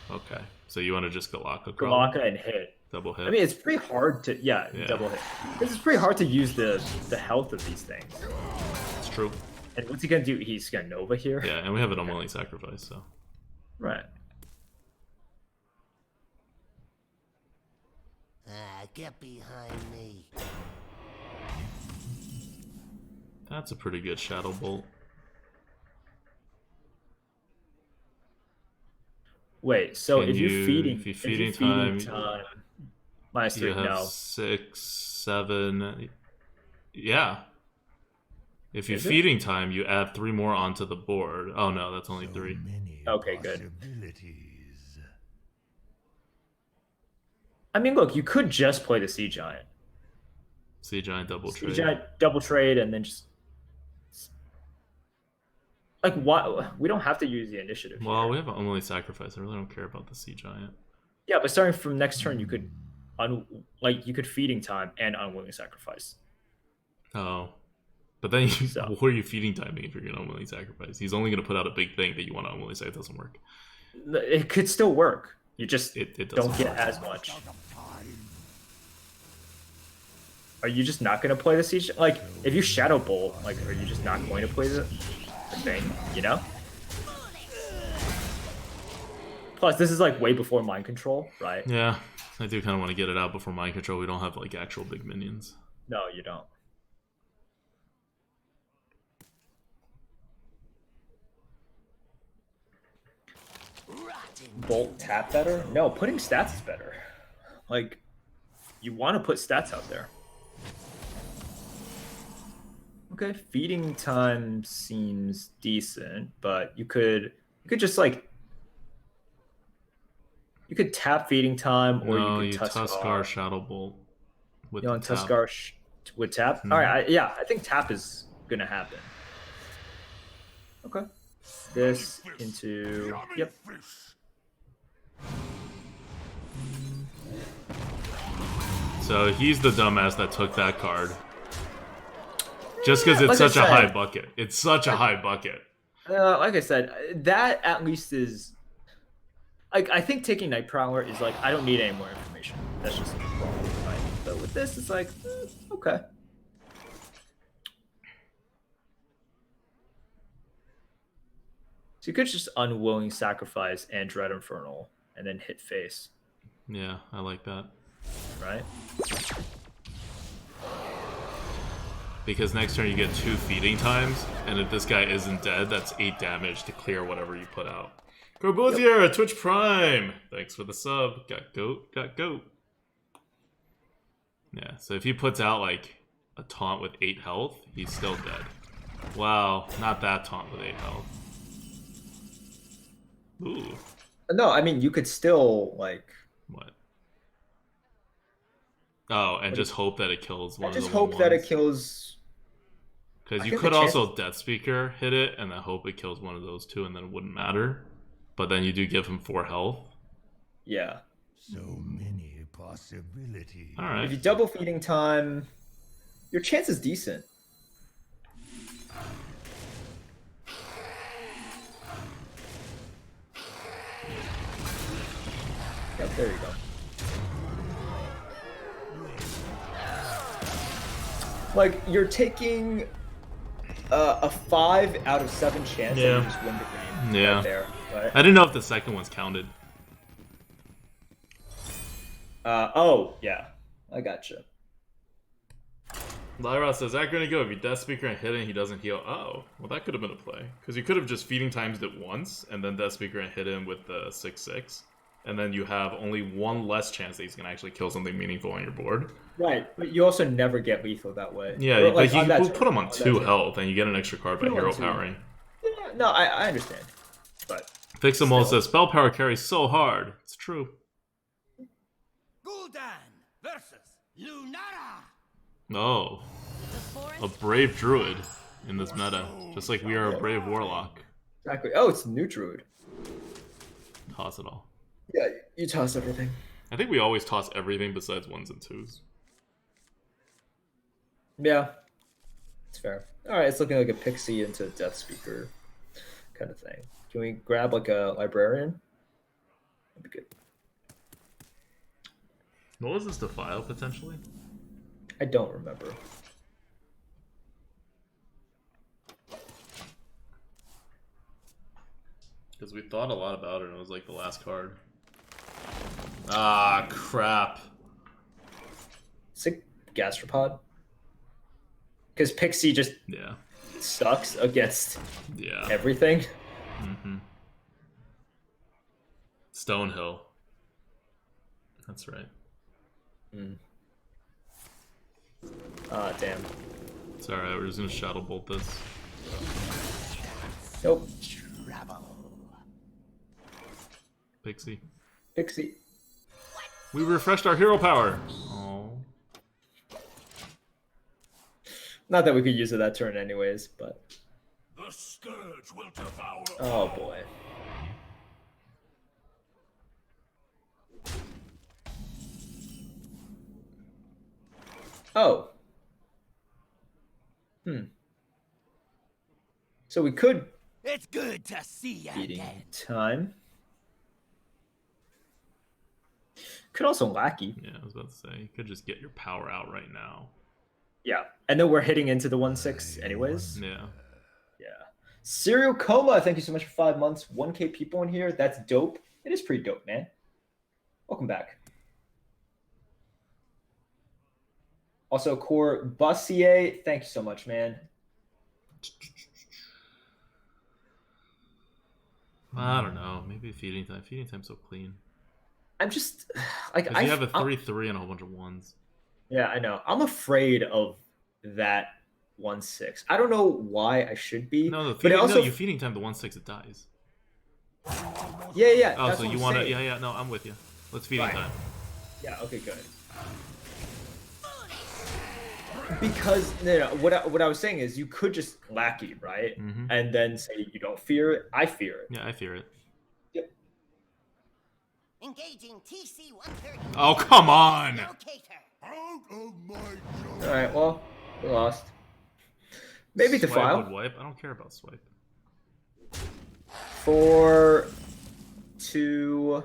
Okay. So you want to just Galactic Crawler? Galactic and hit. Double hit. I mean, it's pretty hard to... Yeah, double hit. This is pretty hard to use the health of these things. It's true. And what's he going to do? He's going to Nova here? Yeah, and we have an Unwilling Sacrifice, so... Right. Get behind me. That's a pretty good Shadow Bolt. Wait, so Can if you're feeding, if you if you're feeding feeding time, time, -3, you have no. 6, 7. Yeah. If you're Is it? feeding time, you add 3 more onto the board. Oh no, that's only 3. Many Okay, good. possibilities. I mean, look, you could just play the Sea Giant. Sea Giant double Sea trade. Giant double trade and then just like why we don't have to use the initiative Well, here. we have an unwilling sacrifice. I really don't care about the Sea Giant. Yeah, but starting from next turn, you could you could feeding time and unwilling sacrifice. Oh. But then So. what are you feeding timing if you're going to unwilling sacrifice? He's only going to put out a big thing that you want to unwilling say it doesn't work. It could still work. You just It don't doesn't get work. as much. Are you just not going to play the Siege? Like, if you Shadow Bolt, like, are you just not going to play the thing, you know? Plus, this is, like, way before Mind Control, right? Yeah, I do kind of want to get it out before Mind Control. We don't have, like, actual big minions. No, you don't. Bolt tap better? No, putting stats is better. Like, you want to put stats out there. Okay, feeding time seems decent, but you could just like you could tap feeding time, or No, you could Tuskar Shadow Bolt with you know, the tap. Tuskar with tap. Mhm. All right, yeah, I think tap is gonna happen. Okay, this into yep. So he's the dumbass that took that card. Just because it's like such I a said, high bucket. It's such a high bucket. Like I said, that at least is. Like, I think taking Night Prowler is like, I don't need any more information. That's just wrong, right? But with this, it's like, okay. So you could just unwilling sacrifice and Dread Infernal and then hit face, Yeah, I like that. right? Because next turn you get 2 feeding times, and if this guy isn't dead, that's 8 damage to clear whatever you put out. Corbusier, yep. Twitch Prime! Thanks for the sub. Got goat. Yeah, so if he puts out like a taunt with 8 health, he's still dead. Wow, not that taunt with 8 health. Ooh. No, I mean, you could still, like... What? Oh, and just hope that it kills one of the just hope that it kills... Because you could also Death Speaker hit it, and then hope it kills one of those two, and then it wouldn't matter. But then you do give him 4 health. Yeah. So many possibilities. All right. If you double feeding time, your chance is decent. Yep, there you go. Like, you're taking a 5 out of 7 chance that you just win the game. Yeah. Right there. Right? I didn't know if the second one's counted. Oh, yeah. I gotcha. Lyra says, that gonna go if you Death Speaker and hit it and he doesn't heal. Oh, well that could have been a play. Because you could have just feeding times it once, and then Death Speaker and hit him with the 6/6. And then you have only 1 less chance that he's gonna actually kill something meaningful on your board. Right, but you also never get lethal that way. Yeah, Or, like you on that will turn, put him on 2 that health, and you get an extra card by Put him hero on 2. powering. Yeah, no, I understand. But Fixamol says, spell power carries so hard. It's true. Gul'dan versus Lunara. Oh, a brave druid in this meta, just like we are a brave warlock. exactly. Oh, it's new druid. Toss it all. Yeah, you toss everything. I think we always toss everything besides 1s and 2s. Yeah, it's fair. All right, it's looking like a pixie into Death Speaker kind of thing. Can we grab like a librarian? That'd be good. What was this defile potentially? I don't remember. Because we thought a lot about it, and it was like the last card. Ah, crap. Sick gastropod. Because Pixie just Yeah. sucks against Yeah. everything. Mm-hmm. Stonehill. That's right. Ah, damn. It's alright, we're just gonna Shadow Bolt this. Nope. Pixie. Pixie. We refreshed our hero power! Oh. Not that we could use it that turn anyways, but... The scourge will devour. Oh, boy. Oh. So we could It's good to see you beating again. time. Could also lackey. Yeah, I was about to say, you could just get your power out right now. Yeah. And then we're hitting into the 1/6 anyways. Yeah. Yeah. Serial Coma, thank you so much for 5 months. 1K people in here. That's dope. It is pretty dope, man. Welcome back. Also, Core Bussier, thank you so much, man. I don't know. Maybe feeding time. Feeding time's so clean. I'm just like Because you have a 3/3 and a whole bunch of ones. Yeah, I know. I'm afraid of that 1/6. I don't know why I should be. No, but it also no, you feeding time the 1/6 it dies. yeah. Oh, That's so what you I'm want to? saying. Yeah. No, I'm with you. Let's feeding Right. time. Yeah. Okay. Good. Because what I was saying is you could just lackey, right, and then say you don't fear it. I fear it. Yeah, I fear it. Yep. Engaging TC-130. Oh, come on! Locator. Out of my jaw. All right. Well, we lost. Maybe Swipe defile would wipe. I don't care about swipe. 4, 2.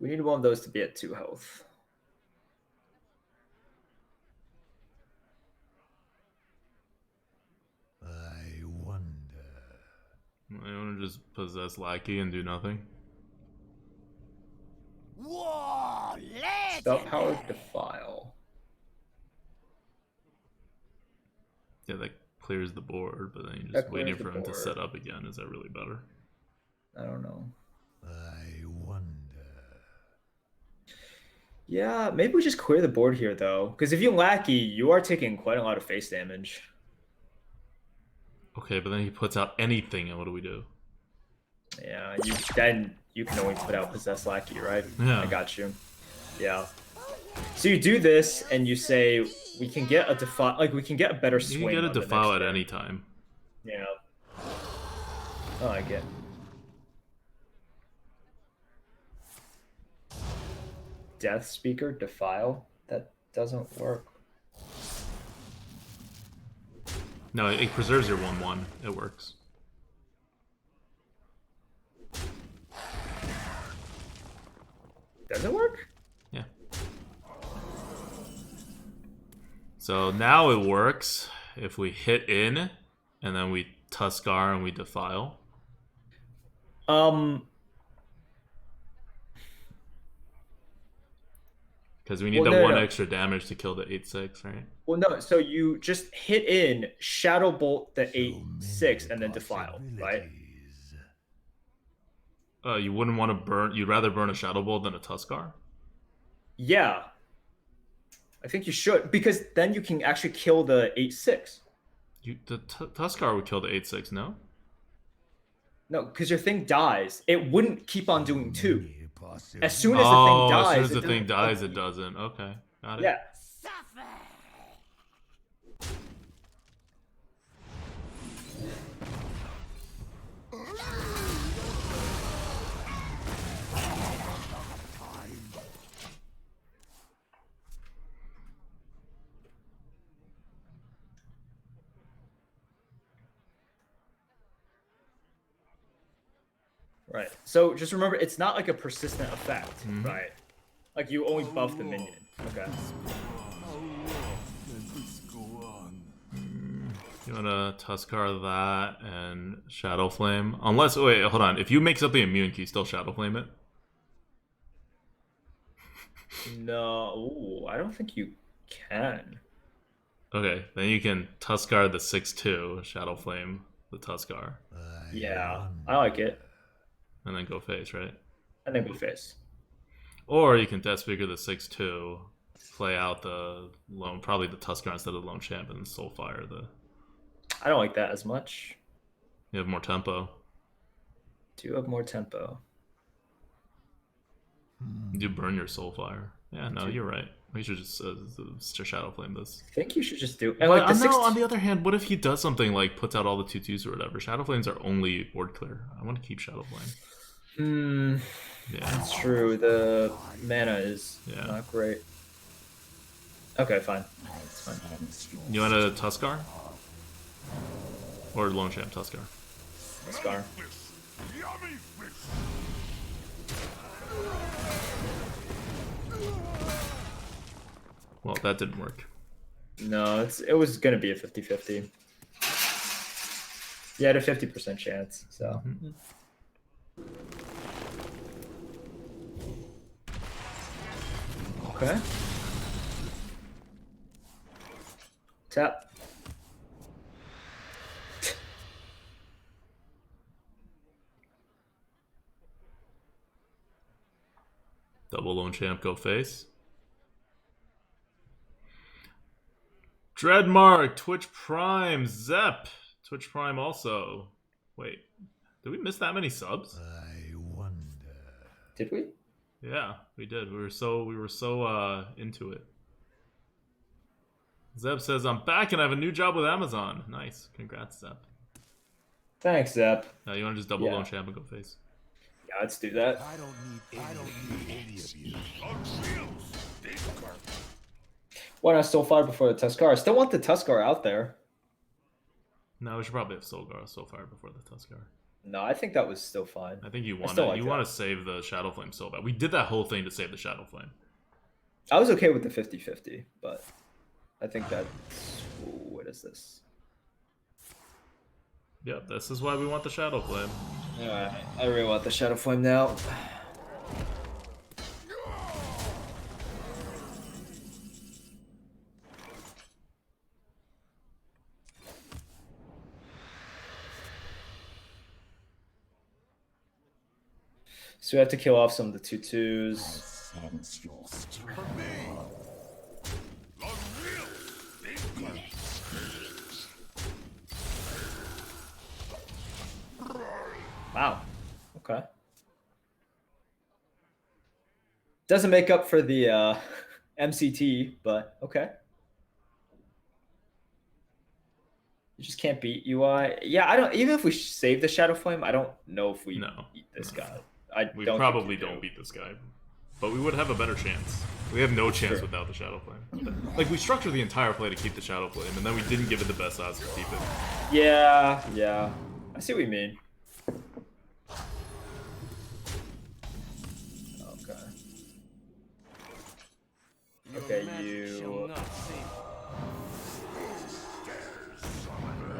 We need one of those to be at 2 health. I wonder. I want to just possess Lackey and do nothing. Whoa, Spell power legendary. defile. Yeah, that clears the board, but then you're That just waiting clears for the him to board. set up again. Is that really better? I don't know. I wonder. Yeah, maybe we just clear the board here though, because if you lackey, you are taking quite a lot of face damage. Okay, but then he puts out anything, and what do we do? Yeah, you can only put out possess lackey, right? Yeah. I got you. Yeah. So you do this, and you say we can get a defile, like we can get a better swing. You can get a on the defile next at turn. any time. Yeah. I like it. Death Speaker, defile? That doesn't work. No, it preserves your 1/1. It works. Does it work? Yeah. So now it works if we hit in, and then we Tuskar and we defile. Because we need Well, the no, one no. extra damage to kill the 8/6, right? Well, no. So you just hit in, Shadow Bolt the 8/6, and then defile, right? You wouldn't want to burn. You'd rather burn a Shadow Bolt than a Tuskar? Yeah. I think you should, because then you can actually kill the 8/6. The Tuskar would kill the 8/6, no? No, because your thing dies. It wouldn't keep on doing 2. As soon as the thing dies, as soon as the it thing doesn't- dies, it doesn't. Okay, got it. Yeah. Suffer. Right. So just remember, it's not like a persistent effect, right? Like you only buff the minion. Okay. You want to Tuskar that and Shadow Flame? Unless, wait, hold on. If you make something immune, can you still Shadow Flame it? No, ooh, I don't think you can. Okay, then you can Tuskar the 6/2, Shadow Flame the Tuskar, Yeah, I like it. and then go face, right? I think we face. Or you can Death Speaker the 6/2, play out the lone, probably the Tuskar instead of the Lone Champ, and Soulfire the. I don't like that as much. You have more tempo. Do have more tempo. You burn your Soulfire. Yeah, no, you're right. We should just Shadow Flame this. I think you should just do. And But like the no, on the other hand, what if he does something like puts out all the 2/2s or whatever? Shadow Flames are only board clear. I want to keep Shadow Flame. Yeah. That's true. The mana is not great. Okay, fine. It's fine. You want a Tuskar? Or Lone Champ Tuskar? Scar. Well, that didn't work. No, it was gonna be a 50-50. You had a 50% chance, so. Okay. Tap. Double Lone Champ, go face. Dreadmark, Twitch Prime, Zep, Twitch Prime also. Wait, did we miss that many subs? I wonder. Did we? Yeah, we did. We were so into it. Zeb says, I'm back and I have a new job with Amazon. Nice. Congrats, Zeb. Thanks, Zep. You want to just double Lone Champ and go face? Yeah, let's do that. I don't need any of you. Why not Soulfire before the Tuskar? I still want the Tuskar out there. No, we should probably have Soulfire before the Tuskar. No, I think that was still fine. I think you want still like to save the Shadow Flame so bad. We did that whole thing to save the Shadow Flame. I was okay with the 50-50, but I think that's... Ooh, what is this? Yep, this is why we want the Shadow Flame. Alright, I really want the Shadow Flame now. So we have to kill off some of the 2/2s. Wow. Okay. Doesn't make up for the MCT, but okay. You just can't beat UI. Yeah, I don't. Even if we save the Shadow Flame, I don't know if we beat this guy. We probably don't beat this guy, but we would have a better chance. We have no chance without the Shadow Flame. Like, we structured the entire play to keep the Shadow Flame, and then we didn't give it the best odds to keep it. Yeah, yeah. I see what you mean. Okay. Okay, you...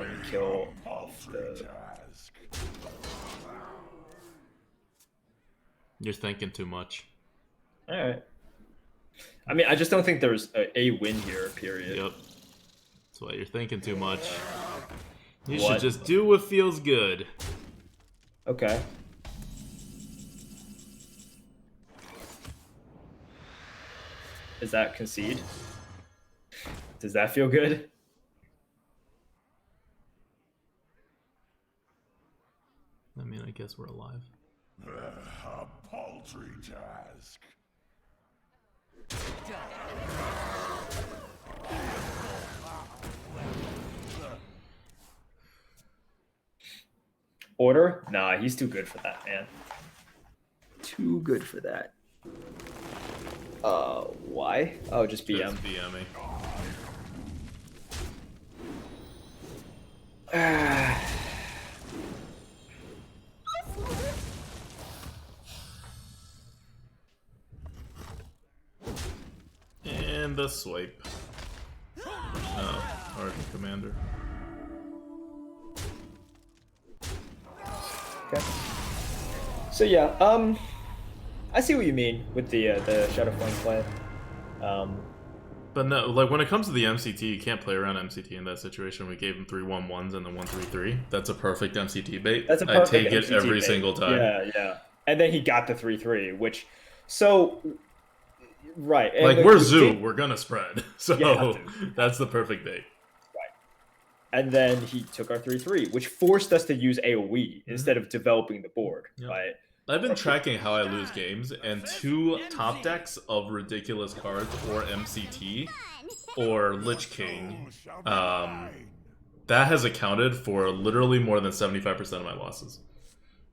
And kill off the... You're thinking too much. Alright. I mean, I just don't think there's a win here, period. Yep. That's why you're thinking too much. You should just do what feels good. Okay. Is that concede? Does that feel good? I mean, I guess we're alive. A paltry task. Order? Nah, he's too good for that, man. Too good for that. Why? Oh, just BM. Just BMing. And the swipe. Oh, or commander. Okay. So yeah, I see what you mean with the Shadow Flame play. But no, like when it comes to the MCT, you can't play around MCT in that situation. We gave him 3-1-1s and then 1-3-3. That's a perfect MCT bait. That's a I perfect take it MCT every bait. single time. Yeah. And then he got the 3-3, which right. And Like we're Zoo, we're gonna spread. So that's the perfect bait. And then he took our 3-3, which forced us to use AoE instead of developing the board, right? I've been tracking how I lose games, and 2 top decks of ridiculous cards, or MCT, or Lich King, that has accounted for literally more than 75% of my losses.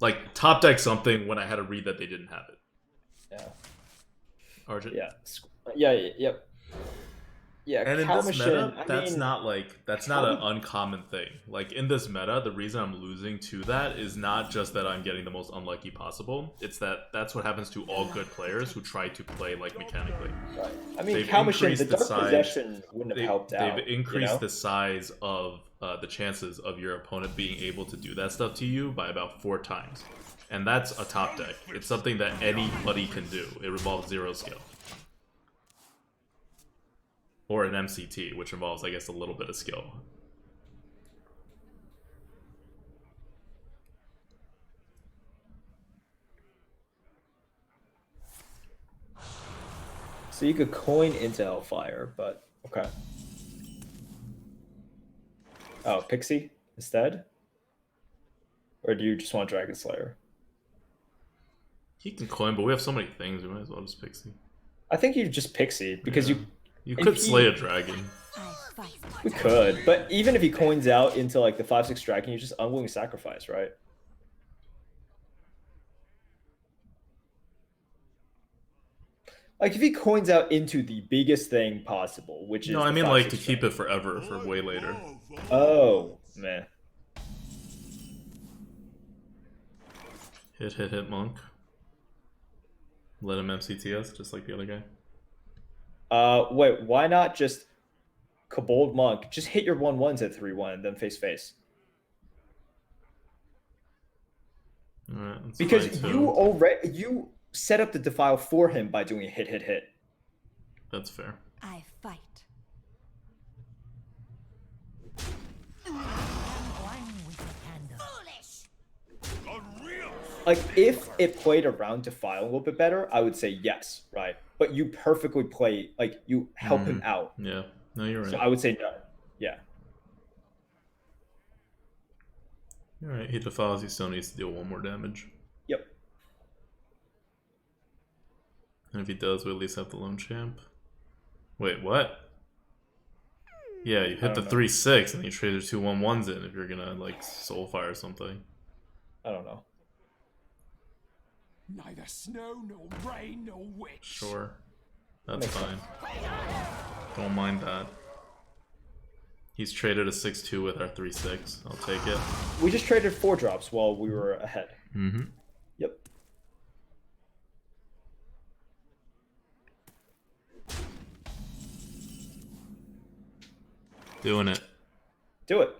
Like, top deck something when I had to read that they didn't have it. Yeah. Argent? Yep. Yeah, and in this meta, that's not an Cow- uncommon thing. Like in this meta, the reason I'm losing to that is not just that I'm getting the most unlucky possible. It's that's what happens to all good players who try to play like mechanically. Right. I mean, Cow Machine, the Dark Possession wouldn't have helped out. They've increased the size of the chances of your opponent being able to do that stuff to you by about 4 times. And that's a top deck. It's something that anybody can do. It involves 0 skill. Or an MCT, which involves, I guess, a little bit of skill. So you could coin into Hellfire, but okay. Oh, Pixie instead? Or do you just want Dragon Slayer? He can coin, but we have so many things, we might as well just Pixie. I think you just Pixie, because you could slay a dragon. We could, but even if he coins out into like the 5/6 dragon, you just unwilling sacrifice, right? Like if he coins out into the biggest thing possible, which is no, I mean like to keep it forever for way later. Oh man. Hit monk. Let him MCT us just like the other guy. Wait, why not just Kobold Monk? Just hit your 1/1s at 3/1 and then face. Alright, because you set up the defile for him by doing a hit. That's fair. I fight. Like if it played around defile a little bit better, I would say yes, right? But you perfectly play, like you help him out. Yeah, no, you're right. So I would say no. Yeah. All right, he defiles. He still needs to deal 1 more damage. Yep. And if he does, we at least have the lone champ. Wait, what? Yeah, you hit the 3/6 and you trade your 2/1/1s in if you're gonna like Soulfire or something. I don't know. Neither snow nor rain nor witch. Sure, that's fine. Don't mind that. He's traded a 6/2 with our 3/6. I'll take it. We just traded 4 drops while we were ahead. Mm-hmm. Yep. Doing it. Do it.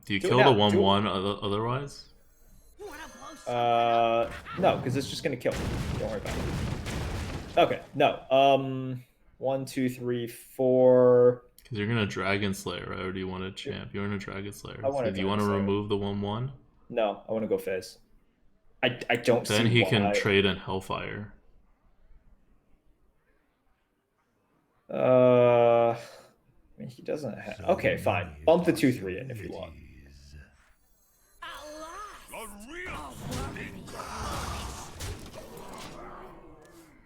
Do you kill the 1/1 otherwise? No, because it's just gonna kill. Don't worry about it. Okay, no. 1, 2, 3, 4. Because you're gonna Dragon Slayer, right? Or do you want a champ? You're gonna Dragon Slayer. So do you want to remove the 1/1? No, I want to go face. I don't see. Then he can trade in Hellfire. I mean, he doesn't have. Okay, fine. Bump the 2/3 in if you want.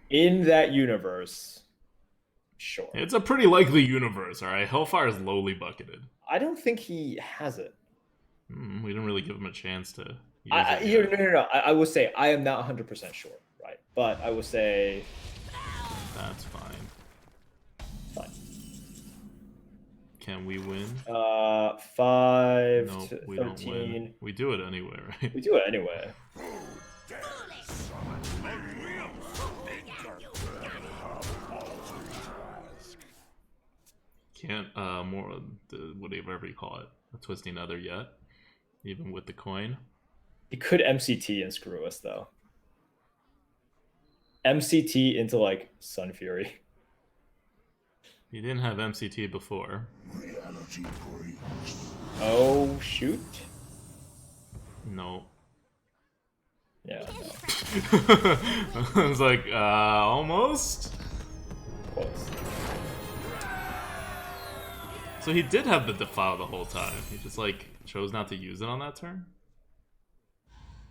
In that universe, sure. It's a pretty likely universe, all right? Hellfire is lowly bucketed. I don't think he has it. We didn't really give him a chance to. No. I will say I am not 100% sure, right? But I will say that's fine. Fine. Can we win? 5 nope, to we 13. Don't win. We do it anyway, right? We do it anyway. Can't whatever you call it, a twisting other yet, even with the coin. He could MCT and screw us though. MCT into like Sun Fury. He didn't have MCT before. Reality breaks. Oh shoot. No. Yeah. No. I was like, almost. Close. So he did have the Defile the whole time. He just like chose not to use it on that turn,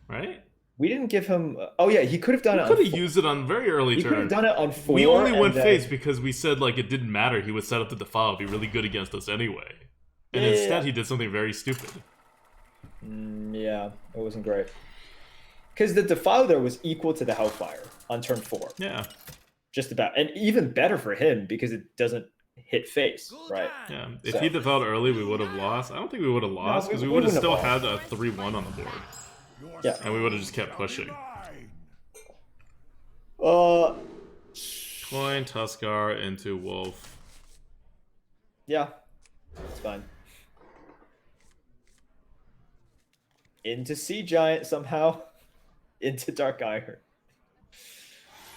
right? We didn't give him. Oh yeah, he could have done He it. could have used it on very early He turn. could have done it on 4. We only and went then- face because we said like it didn't matter. He would set up the Defile, it'd be really good against us anyway. And Yeah. instead, he did something very stupid. Yeah, it wasn't great. Because the Defile there was equal to the Hellfire on turn 4. Yeah, Just about. And even better for him because it doesn't hit face, right? yeah. If So- he Defiled early, we would have lost. I don't think we would have lost because we would have wouldn't still have had a 3-1 on the board. Yeah. And we would have just kept pushing. Coin, Tuskar into Wolf. Yeah, it's fine. Into Sea Giant somehow. Into Dark Iron.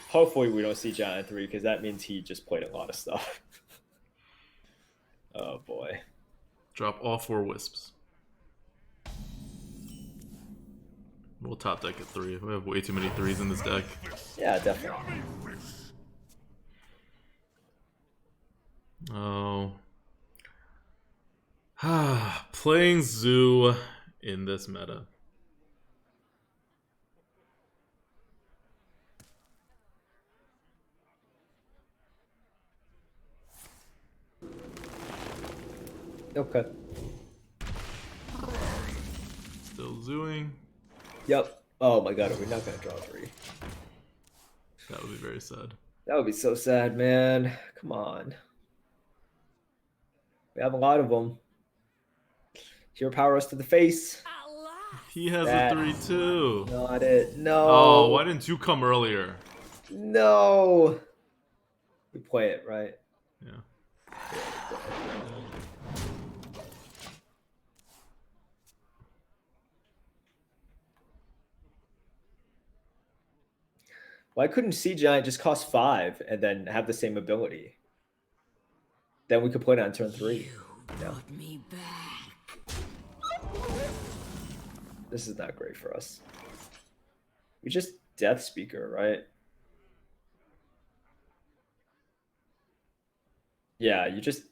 Hopefully we don't see Giant 3 because that means he just played a lot of stuff. Oh boy. Drop all 4 Wisps. We'll top deck at 3. We have way too many 3s in this deck. Yeah, definitely. Oh. Playing Zoo in this meta. Okay. Still Zooing. Yep. Oh my god, we're not gonna draw 3. That would be very sad. That would be so sad, man. Come on. We have a lot of them. Hero power us to the face. He has That- a 3-2. Not it. No. Oh, why didn't you come earlier? No. We play it, right? Yeah. Why couldn't Sea Giant just cost 5 and then have the same ability? Then we could play it on turn 3. Yeah. Brought me back. This is not great for us. We just Death Speaker, right? Yeah, you just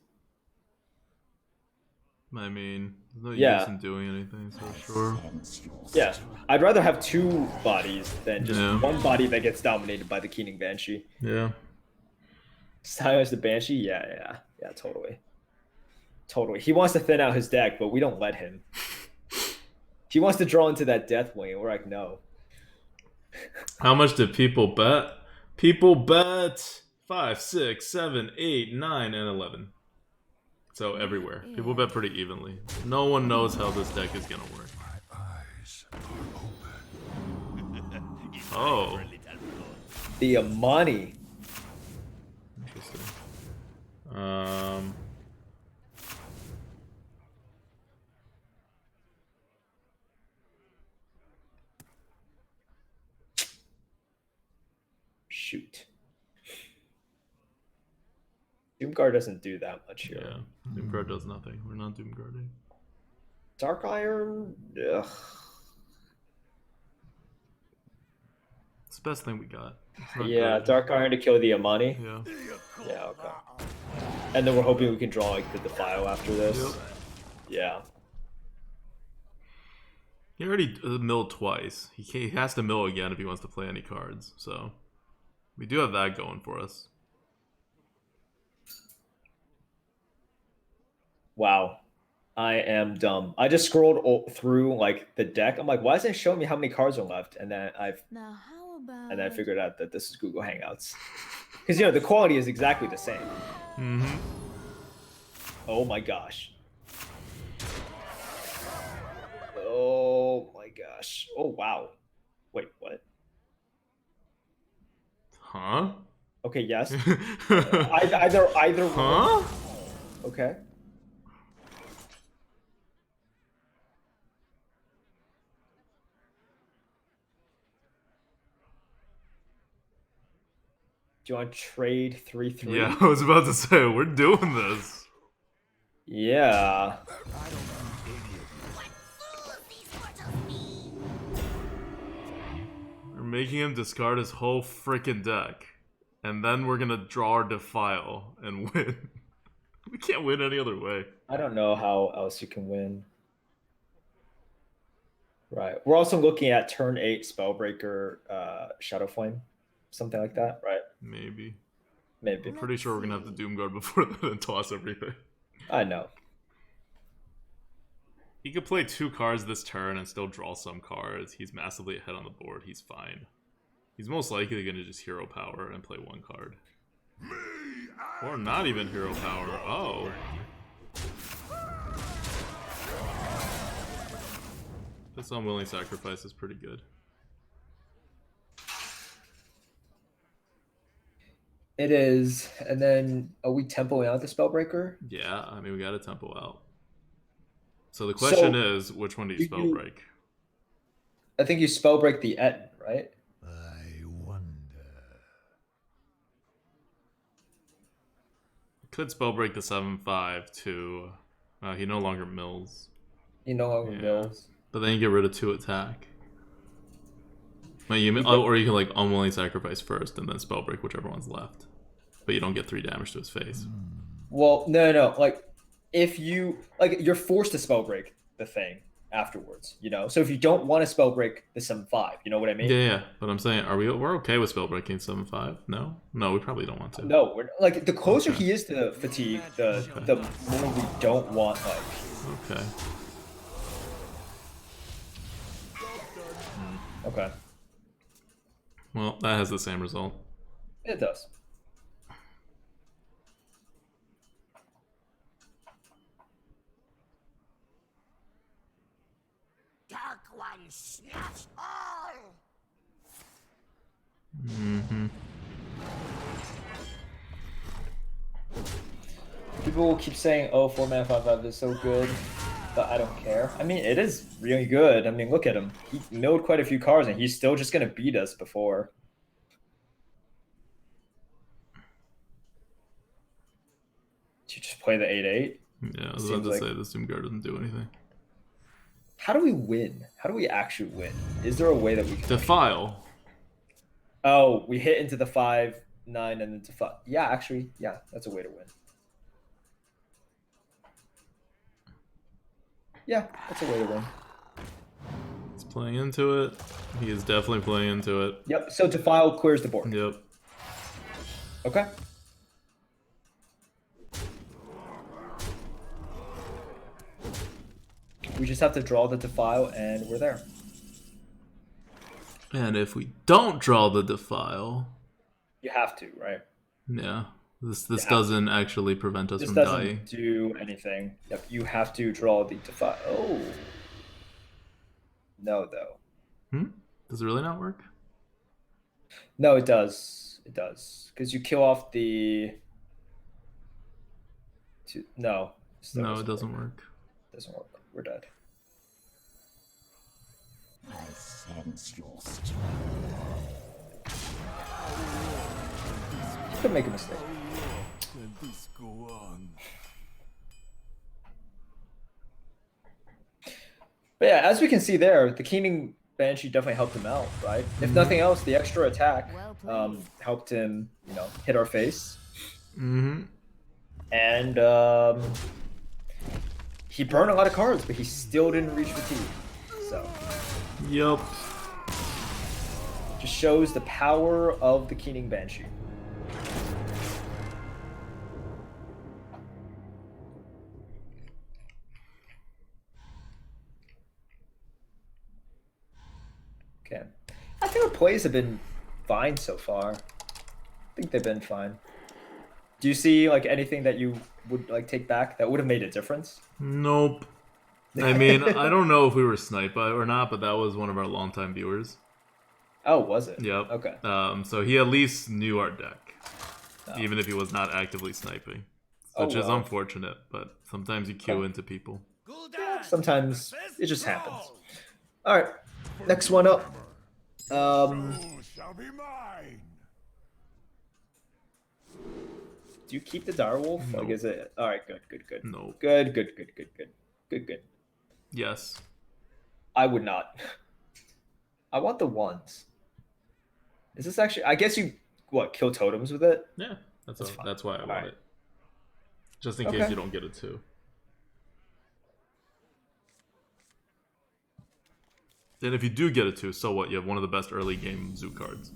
I mean, there's no Yeah. use in doing anything, so sure. yeah. I'd rather have 2 bodies than just Yeah. 1 body that gets dominated by the Keening Banshee. Yeah. Silence the Banshee? Yeah, totally. Totally. He wants to thin out his deck, but we don't let him. He wants to draw into that Death Wing, and we're like, no. How much did people bet? People bet 5, 6, 7, 8, 9, and 11. So everywhere. People bet pretty evenly. No one knows how this deck is gonna work. My eyes are open. Oh, The Amani. interesting. Shoot. Doomguard doesn't do that much here. Yeah, Doomguard does nothing. We're not Doomguarding. Dark Iron? Ugh. It's the best thing we got. It's not Yeah, good. Dark Iron to kill the Amani. Yeah. Yeah, okay. And then we're hoping we can draw like the Defile after this. Yep. Yeah. He already milled twice. He has to mill again if he wants to play any cards. So we do have that going for us. Wow. I am dumb. I just scrolled through like the deck. I'm like, why isn't it showing me how many cards are left? And then Now how about I figured out that this is Google Hangouts. Because the quality is exactly the same. Mm-hmm. Oh my gosh. Oh my gosh. Oh wow. Wait, what? Huh? Okay, yes. Either Huh? Okay. Do you want to trade 3/3? Yeah, I was about to say, we're doing this. Yeah. I don't need any of you. We're making him discard his whole freaking deck. And then we're gonna draw our Defile and win. We can't win any other way. I don't know how else you can win. Right. We're also looking at turn 8 Spellbreaker, Shadow Flame, something like that, right? Maybe. Maybe. I'm pretty sure we're gonna have to Doomguard before that and toss everything. I know. He could play 2 cards this turn and still draw some cards. He's massively ahead on the board. He's fine. He's most likely gonna just Hero Power and play 1 card. Or not even Hero Power. Oh. This Unwilling Sacrifice is pretty good. It is. And then are we tempoing out the Spellbreaker? Yeah, I mean, we got a tempo out. So the question So, is, which one do you spell break? I think you Spellbreak the Ettin, right? I wonder. Could spell break the 7/5 to. He no longer mills. You no longer mills. But then you get rid of 2 attack. Or you can like Unwilling Sacrifice first and then spell break whichever one's left. But you don't get 3 damage to his face. Well, no. Like, if you you're forced to Spellbreak the thing afterwards, you know. So if you don't want to Spellbreak the 7/5, you know what I mean? Yeah. But I'm saying, we're okay with spell breaking 7/5? No, we probably don't want to. No, we're like the closer he is to fatigue, the more we don't want Okay. Okay. Well, that has the same result. It does. Dark One snuffs all. People will keep saying, "Oh, 4-mana 5/5 is so good," but I don't care. I mean, it is really good. I mean, look at him. He milled quite a few cards, and he's still just gonna beat us before. Do you just play the 8/8? Yeah, I was about to say this Doomguard doesn't do anything. How do we win? How do we actually win? Is there a way that we can Defile. Oh, we hit into the 5/9 and then to 5. Yeah, actually, yeah, that's a way to win. Yeah, that's a way to win. He's playing into it. He is definitely playing into it. Yep. So Defile clears the board. Yep. Okay. We just have to draw the Defile, and we're there. And if we don't draw the Defile, You have to, right? yeah, this doesn't actually prevent us This from doesn't dying. do anything. Yep. You have to draw the Defile. Oh. No, though. Does it really not work? No, it does. It does. Because you kill off the... No. No, it doesn't work. It doesn't work. We're dead. I sense your strength. Could make a mistake. Can this go on? But yeah, as we can see there, the Keening Banshee definitely helped him out, right? If nothing else, the extra attack helped him, hit our face. And he burned a lot of cards, but he still didn't reach fatigue. So. Yup. Just shows the power of the Keening Banshee. Okay. I think our plays have been fine so far. I think they've been fine. Do you see anything that you would take back that would have made a difference? Nope. I mean, I don't know if we were sniped by or not, but that was one of our longtime viewers. Oh, was it? Yep. Okay. So he at least knew our deck, even if he was not actively sniping, which is unfortunate. But sometimes you queue into people. Yeah, sometimes it just happens. All right, next one up. Who shall be mine? Do you keep the direwolf? No. Like, is it all right? Good. No. Good. Yes. I would not. I want the ones. Is this actually? I guess you kill totems with it? Yeah. That's fine. that's why I want Alright. it. Just in case you don't get it too. Then if you do get it too, so what? You have one of the best early game zoo cards.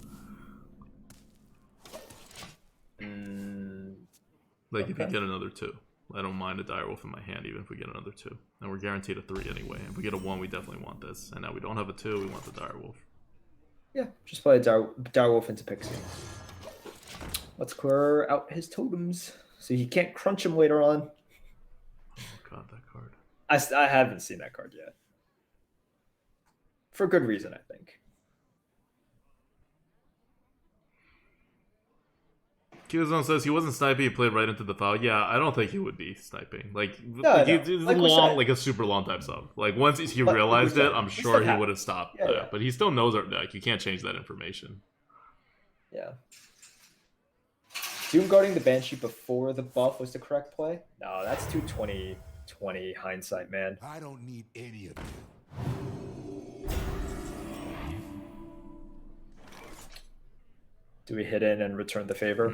Like if you get another 2. I don't mind a direwolf in my hand even if we get another 2. And we're guaranteed a 3 anyway. If we get a 1, we definitely want this. And now we don't have a 2, we want the direwolf. Yeah, just play a direwolf into Pixie. Let's clear out his totems so he can't crunch him later on. Oh god, that card. I haven't seen that card yet. For good reason, I think. Kiyozone says he wasn't sniping, he played right into the foul. Yeah, I don't think he would be sniping. Like, No. It's Like long, like a super long time sub. Like, once he realized it, I'm sure he would have stopped. Yeah. But he still knows our deck. You can't change that information. Yeah. Doom guarding the Banshee before the buff was the correct play? No, that's too 2020 hindsight, man. I don't need any of you. Do we hit in and return the favor?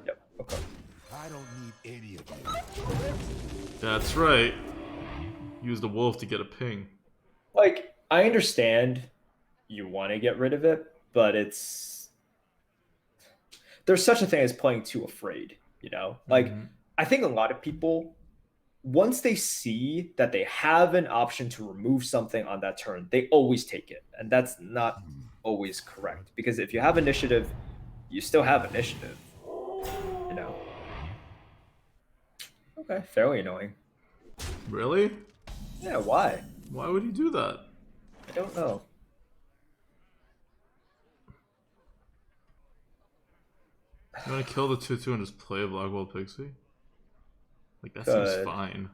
Yep. Okay. I don't need any of you. That's right. Use the wolf to get a ping. Like, I understand you want to get rid of it, but there's such a thing as playing too afraid, you know? Like, I think a lot of people, once they see that they have an option to remove something on that turn, they always take it. And that's not always correct. Because if you have initiative, you still have initiative, you know? Okay, fairly annoying. Really? Yeah, why? Why would he do that? I don't know. You want to kill the 2/2 and just play a Blackbolt Pixie? Like, that Good. seems fine.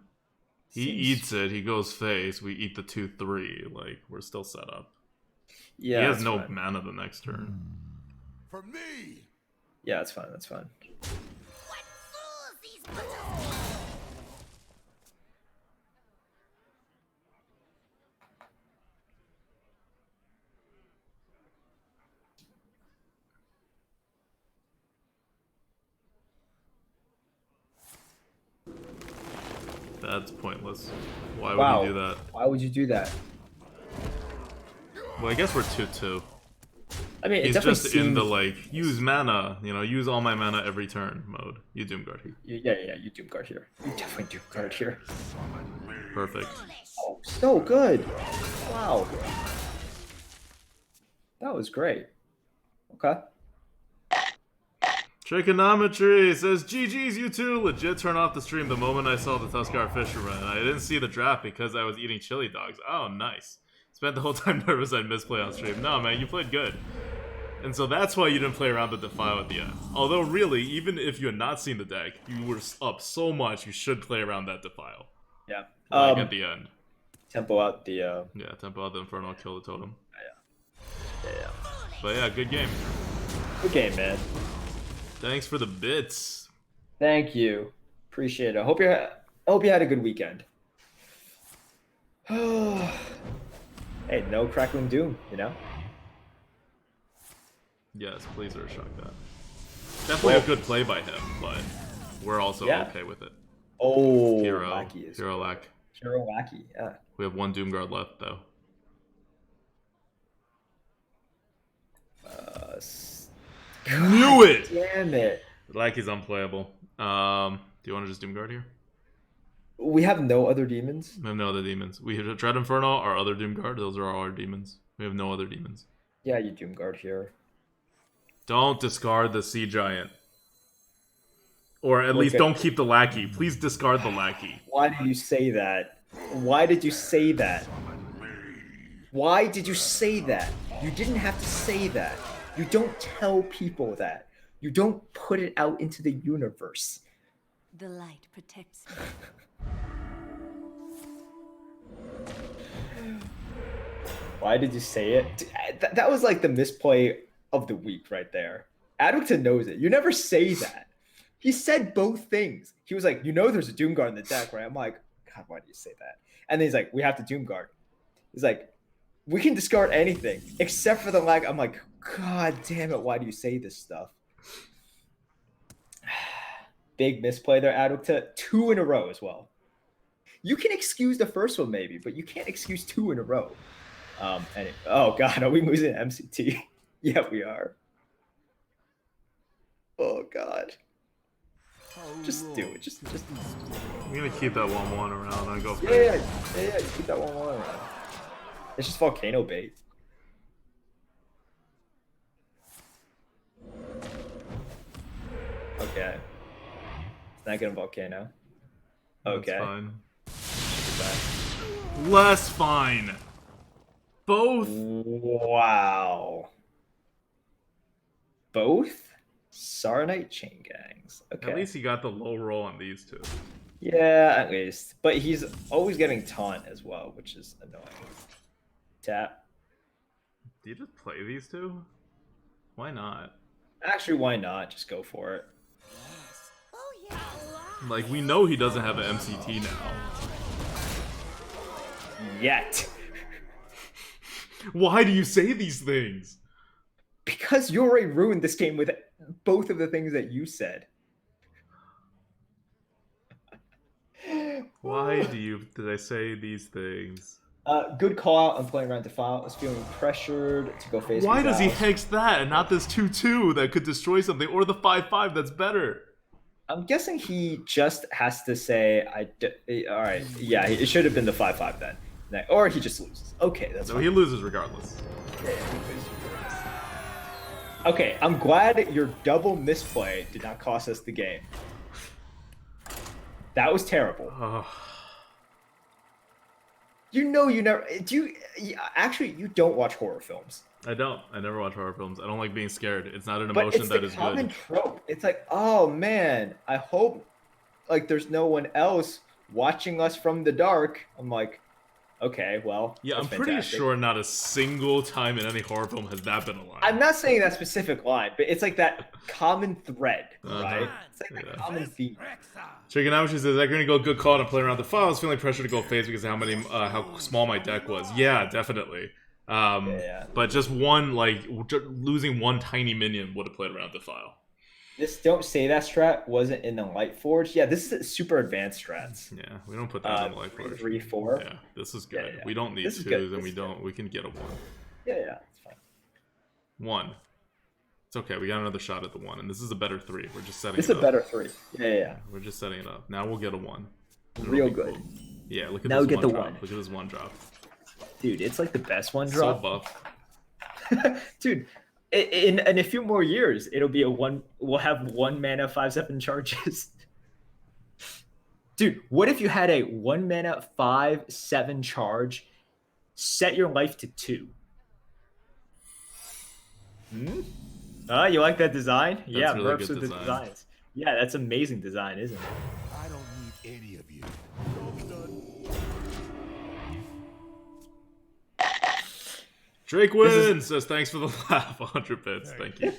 He eats it, he goes face, we eat the 2/3. Like, we're still set up. Yeah, he has that's no fine. mana the next turn. For me! Yeah, that's fine. That's fine. What fools these putters! That's pointless. Why would he do that? Why would you do that? Well, I guess we're 2/2. I mean, it He's definitely just seems... in the, like, use mana, you know, use all my mana every turn mode. You Doomguard here. Yeah, you Doom Guard here. You definitely Doom Guard here. Perfect. Oh, so good. Wow. That was great. Okay. Trigonometry says, GG's, you two. Legit turn off the stream the moment I saw the Tuskar Fisherman. I didn't see the draft because I was eating chili dogs. Oh, nice. Spent the whole time nervous I'd misplay on stream. No, man, you played good. And so that's why you didn't play around the Defile at the end. Although, really, even if you had not seen the deck, you were up so much, you should play around that Defile. Yeah. Like, at the end. Tempo out the... Yeah, tempo out the Inferno, kill the totem. Yeah. But yeah, good game. Good game, man. Thanks for the bits. Thank you. Appreciate it. I hope you had a good weekend. Hey, no crackling doom, you know? Yes, please shock that. Definitely a good play by him, but we're also okay with it. Oh, Hero lack. Hero wacky, yeah. We have one Doomguard left, though. Knew it! Damn it. Lacky's unplayable. Do you want to just Doomguard here? We have no other demons? We have no other demons. We have Dread Inferno, our other Doomguard. Those are all our demons. We have no other demons. Yeah, you Doomguard here. Don't discard the Sea Giant. Or at least don't keep the Lackey. Please discard the Lackey. Why did you say that? Why did you say that? Why did you say that? You didn't have to say that. You don't tell people that. You don't put it out into the universe. The light protects me. Why did you say it? That was like the misplay of the week right there. Adwington knows it. You never say that. He said both things. He was like, there's a Doomguard in the deck, right? I'm like, God, why do you say that? And then he's like, we have to Doomguard. He's like, we can discard anything except for the lag. I'm like, God damn it, why do you say this stuff? Big misplay there, Adulta. 2 in a row as well. You can excuse the first one maybe, but you can't excuse 2 in a row. Oh God, are we losing MCT? Yeah, we are. Oh God. Just do it. Just I'm gonna keep that 1/1 around and go. Yeah. Keep that 1/1 around. It's just volcano bait. Okay. It's not getting volcano. Okay. That's fine. Less fine. Both. Wow. Both? Saronite chain gangs. Okay. At least he got the low roll on these two. Yeah, at least. But he's always getting taunt as well, which is annoying. Tap. Do you just play these two? Why not? Actually, why not? Just go for it. Oh yeah. Like, we know he doesn't have an MCT now. Yet. Why do you say these things? Because you already ruined this game with both of the things that you said. Why did I say these things? Good call out on playing around Defile. I was feeling pressured to go face. Why does he out. hex that and not this 2/2 that could destroy something, or the 5/5 that's better? I'm guessing he just has to say, all right, yeah, it should have been the 5/5 then. Or he just loses. Okay, that's No, fine. he loses regardless. Yeah, he loses. Okay, I'm glad your double misplay did not cost us the game. That was terrible. You never actually you don't watch horror films. I don't. I never watch horror films. I don't like being scared. It's not an But emotion it's that the is common good. trope. It's like, oh man, I hope like there's no one else watching us from the dark. I'm like, okay, well, Yeah, I'm that's pretty fantastic. sure not a single time in any horror film has that been a line. I'm not saying that specific line, but it's like that common thread, right? It's like Yeah. the common theme. Trigonometry says, I'm gonna go good call and play around the file. I was feeling pressure to go phase because of how small my deck was. Yeah, definitely. Yeah. But just one, losing one tiny minion would have played around the file. This don't say that strat wasn't in the Light Forge. Yeah, this is super advanced strats. Yeah, we don't put that in the life forge. 3, 4. Yeah, this is good. Yeah. We don't need This is 2s, good. and This is good. we can get a 1. Yeah, it's fine. 1. It's okay, we got another shot at the 1, and this is a better 3. We're just setting This it is a up. better 3. Yeah. We're just setting it up. Now we'll get a 1. It'll Real be good. cool. Yeah, look at Now this we get one the drop. 1. Look at this 1 drop. Dude, it's like the best one So drop. buff. Dude, in a few more years, it'll be we'll have 1 mana 5/7 charges. Dude, what if you had a 1 mana 5/7 charge, set your life to 2? You like that design? Yeah, really Merps good with the design. designs. Yeah, that's amazing design, isn't it? I don't need any of you. Drake wins! Says thanks for the laugh. 100 bits. Thank you.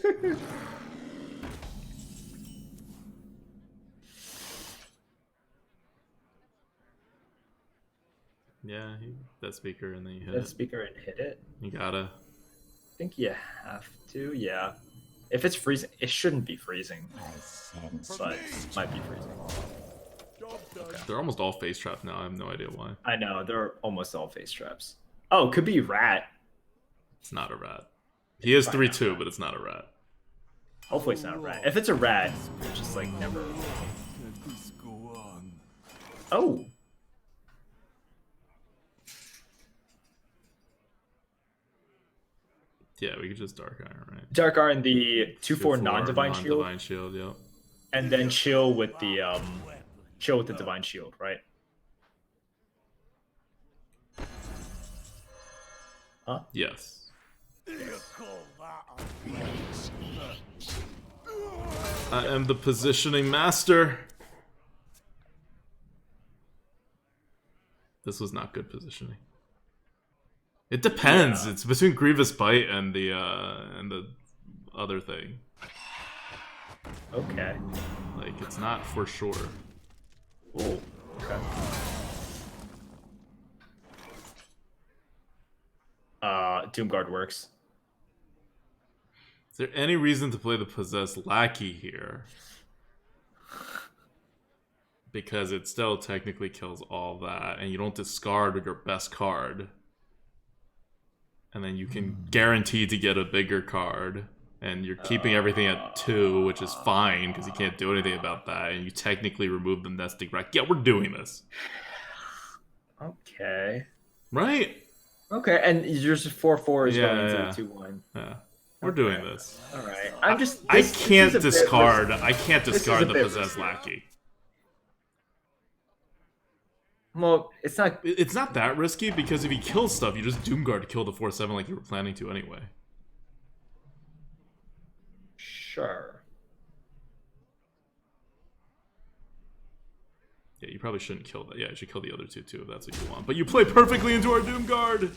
Yeah, that speaker and then you hit That it. speaker and hit it. You gotta. I think you have to, yeah. If it's freezing, it shouldn't be freezing, but it might be freezing. They're almost all face trapped now. I have no idea why. I know, they're almost all face traps. Oh, it could be rat. It's not a rat. He is Probably 3/2, but it's not a rat. Hopefully it's not a rat. If it's a rat, it's just like never. Let this go on. Oh. Yeah, we could just Dark Iron, right? Dark Iron, the 2/4 2/4 non-divine shield, Non-divine shield, yep. and then chill with the divine shield, right? Yes. I am the positioning master. This was not good positioning. It depends. Yeah. It's between Grievous Bite and the other thing. Okay. Like Like, it's not for sure. Ooh, okay. Doomguard works. Is there any reason to play the Possessed Lackey here? Because it still technically kills all that, and you don't discard your best card. And then you can guarantee to get a bigger card. And you're keeping everything at 2, which is fine, because you can't do anything about that. And you technically remove the nesting rack. Yeah, we're doing this. Okay. Right? Okay, and yours 4/4 is going into yeah. the 2/1. Yeah. We're doing this. All right. I'm just. I can't this is a discard. bit risky. I can't This is discard a the bit Possessed risky. Lackey. Well, it's not. It's not that risky, because if he kills stuff, you just Doomguard to kill the 4/7 like you were planning to anyway. Sure. Yeah, you probably shouldn't kill that. Yeah, you should kill the other 2 too if that's what you want. But you play perfectly into our Doomguard!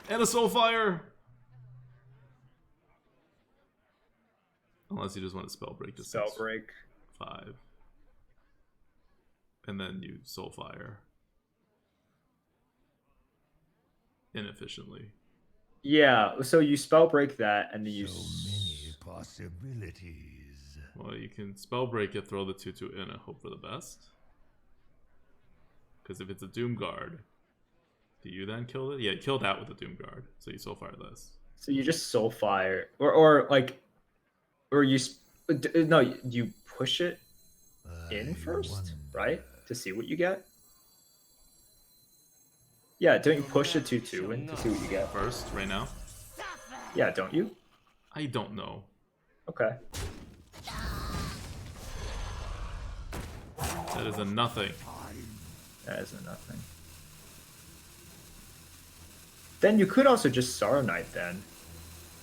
And a Soulfire! Unless you just want to Spellbreak to 6. Spellbreak. 5. And then you Soulfire. Inefficiently. Yeah, so you Spellbreak that, and then you. So many possibilities. Well, you can Spellbreak it, throw the 2/2 in, and hope for the best. Because if it's a Doomguard, do you then kill it? Yeah, you kill that with a Doomguard. So you Soulfire this. So you just Soulfire, or you. No, you push it in first, right? To see what you get. Yeah, don't you push a 2/2 in to see what you get? First, right now? Yeah, don't you? I don't know. Okay. That is a nothing. That isn't nothing. Then you could also just Sorrow Knight then.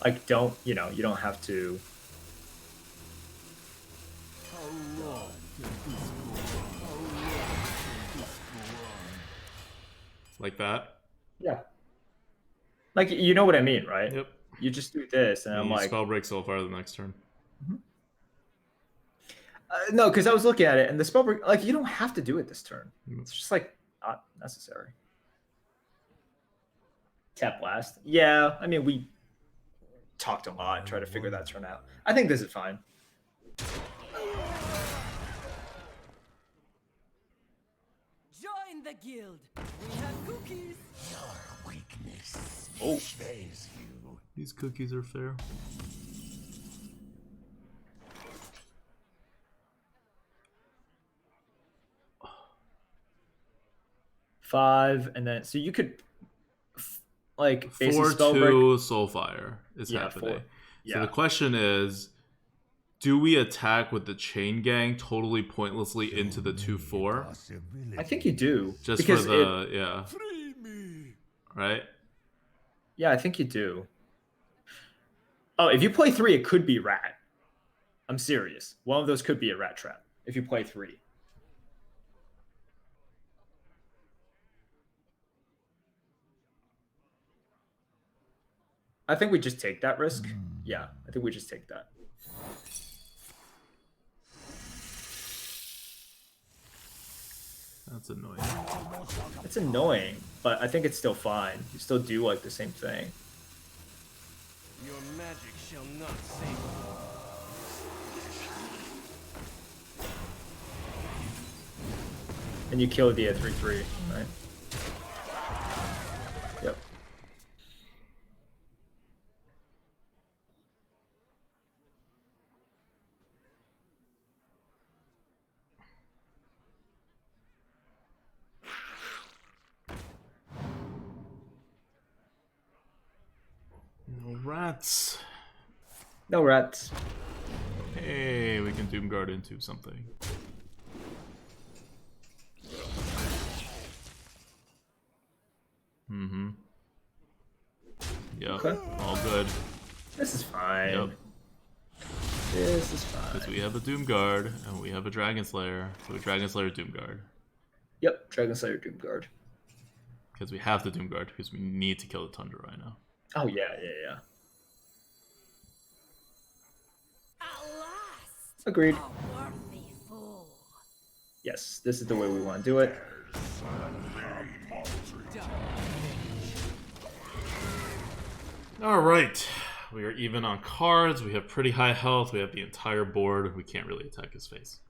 Like, you don't have to. Like that? Yeah. Like, you know what I mean, right? Yep. You just do this, and I'm you like. Spellbreak Soulfire the next turn. No, because I was looking at it, and the Spellbreak, like, you don't have to do it this turn. It's just, like, not necessary. Tap Blast. Yeah, I mean, we talked a lot and tried to figure that turn out. I think this is fine. Join the guild. We have cookies. Your weakness Oh. fails you. These cookies are fair. Five, and then so you could like basically 4/2 Spellbreak. Soulfire is Yeah, happening. 4. So Yeah. the question is, do we attack with the Chain Gang totally pointlessly into the 2/4? I think you do. Just because for the yeah, Free me. right? yeah, I think you do. Oh, if you play 3, it could be Rat. I'm serious. One of those could be a Rat Trap if you play 3. I think we just take that risk. Yeah, I think we just take that. That's annoying. It's annoying, but I think it's still fine. You still do like the same thing. Your magic shall not save you. And you kill the 3/3, right? Yep. No rats. No rats. Hey, we can Doomguard into something. Mm-hmm. Yep. Okay. All good. This is fine. Yep. This is fine. Because we have a Doomguard and we have a Dragon Slayer. So a Dragon Slayer Doomguard. Yep, Dragon Slayer Doomguard. Because we have to Doomguard because we need to kill the Tundra right now. Oh yeah, yeah, yeah. At last. Agreed. A worthy Yes, this is the way we want to do it. All right. We are even on cards. We have pretty high health. We have the entire board. We can't really attack his face.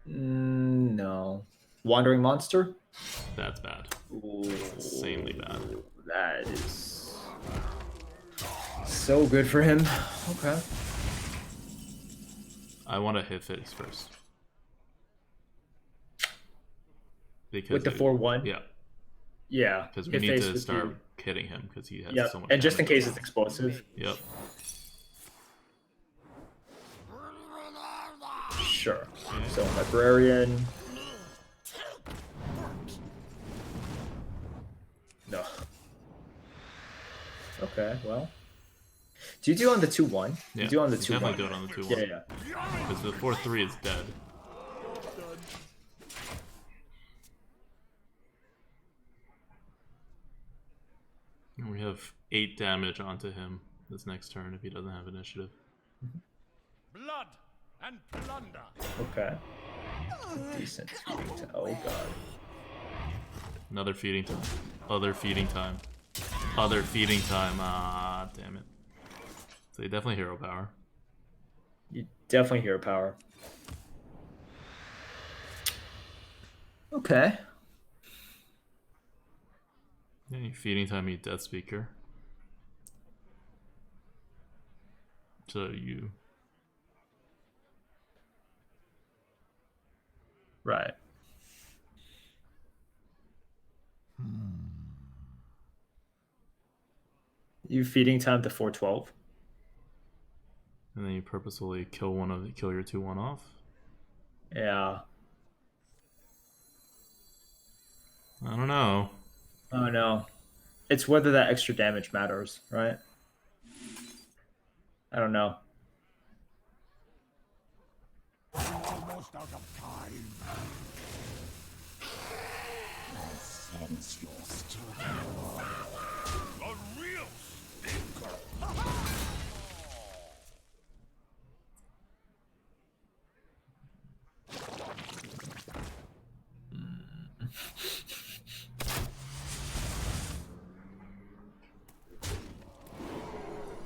No. Wandering Monster? That's bad. Ooh, Insanely bad. that is so good for him. Okay. I want to hit face first. Because With the 4/1? Yeah. Yeah. Because we hit need face to with start you. hitting him because he has Yep. so much And just in damage. case it's explosive. Yep. Sure. Okay. So Librarian. No. Okay, well. Do you do on the 2/1? Yeah. You do on the we 2/1. definitely do it on the 2/1. Yeah. Because the 4/3 is dead. And we have 8 damage onto him this next turn if he doesn't have initiative. Blood and plunder. Okay. Decent feeding time. Oh god. Another feeding time. Other feeding time. Other feeding time. Ah, damn it. So you definitely hero power. You definitely hear power. Okay. Yeah, you feeding time, you Death Speaker. So you... Right. You feeding time to 4/12. And then you purposefully kill your 2/1 off. Yeah. I don't know. Oh no. It's whether that extra damage matters, right? I don't know. Almost out of time. Sense your strength. A real stinker.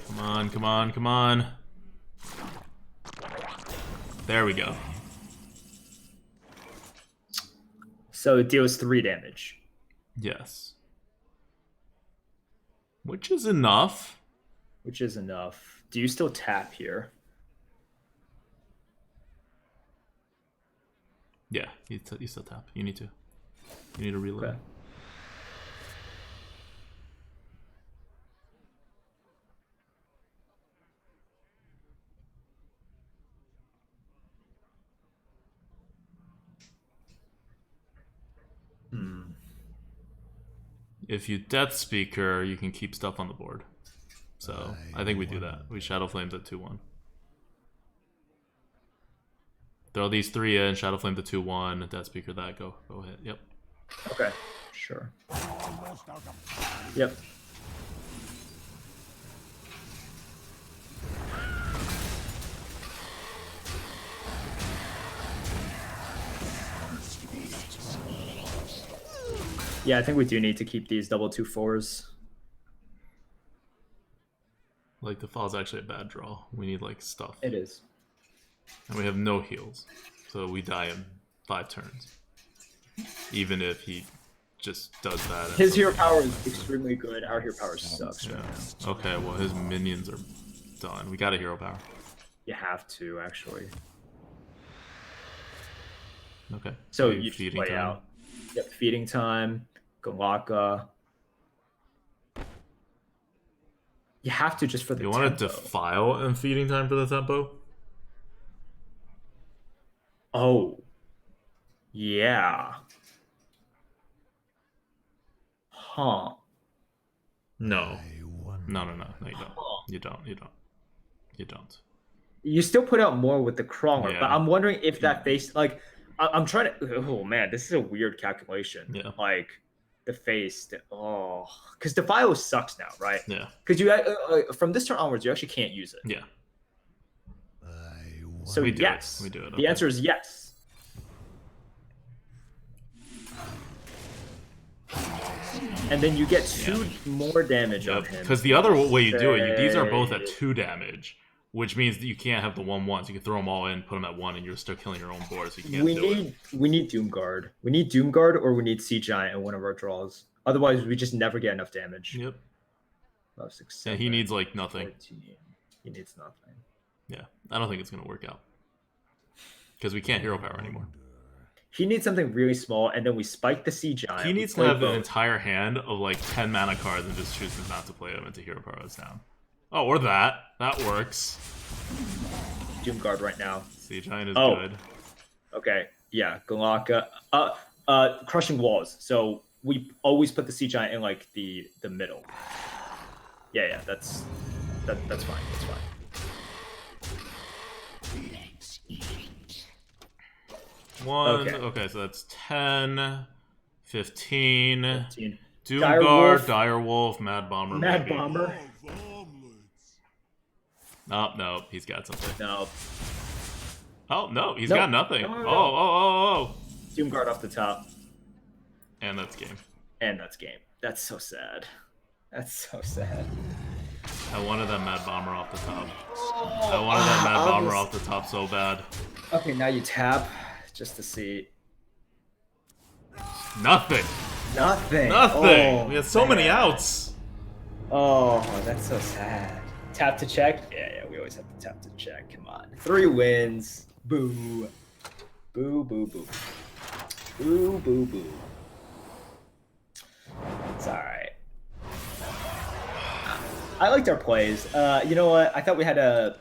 Come on, come on, come on. There we go. So it deals 3 damage. Yes. Which is enough. Which is enough. Do you still tap here? Yeah, you still tap. You need to. You need to reload. Okay. If you Death Speaker, you can keep stuff on the board. So I think we do that. We Shadow Flames at 2/1. Throw these 3 in, Shadow Flame to 2/1, Death Speaker that, go ahead. Yep. Okay. Sure. Almost out of time. Yep. Yeah, I think we do need to keep these double 2/4s. Like the fall's actually a bad draw. We need like stuff. It is. And we have no heals. So we die in 5 turns. Even if he just does that. and His hero something- power is extremely good. Our hero power sucks right Yeah. now. Okay, well his minions are done. We got a hero power. You have to, actually. Okay. So you you just feeding play time. out. Yep, feeding time, Galaka. You have to just for the You want to tempo. defile and feeding time for the tempo? Oh. Yeah. Huh. No. I wonder. No, you don't. Huh. You don't. You don't. You still put out more with the crawler, but Yeah. I'm wondering if that face, like, I'm trying to. Oh man, this is a weird calculation. Yeah. Like, the face. Because defile sucks now, right? Yeah. Because you from this turn onwards, you actually can't use it. Yeah. I wonder. So We do it. yes, We do it, The okay. answer is yes. and then you get 2 more damage on him. Because the other way you do it, these are both at 2 damage, which means that you can't have the 1/1s. You can throw them all in, put them at 1, and you're still killing your own board, so you can't do it. We need Doomguard. We need Doomguard, or we need Sea Giant in one of our draws. Otherwise, we just never get enough damage. Yep. And he needs, like, nothing. 14. He needs nothing. Yeah, I don't think it's going to work out. Because we can't hero power anymore. He needs something really small, and then we spike the Sea Giant. He needs to have an entire hand of, like, 10 mana cards and just chooses not to play them until hero power is down. Oh, or that. That works. Doomguard right now. Sea Giant is good. Okay, yeah, Galaka. Crushing Walls. So we always put the Sea Giant in, like, the middle. Yeah, that's fine. That's fine. Okay, so that's 10, 15. 15. Doomguard, Direwolf, Mad Bomber. Mad Bomber. Oh, no, he's got something. No. Oh, no, he's got nothing. No. Oh. Doomguard off the top. And that's game. That's so sad. I wanted that Mad Bomber off the top. I wanted that Mad Bomber off the top so bad. Okay, now you tap just to see. Nothing. Oh, We had so many outs. Oh, that's so sad. Tap to check? Yeah, we always have to tap to check. Come on. 3 wins. Boo. Boo, boo, boo. Boo, boo, boo. It's alright. I liked our plays. You know what? I thought we had a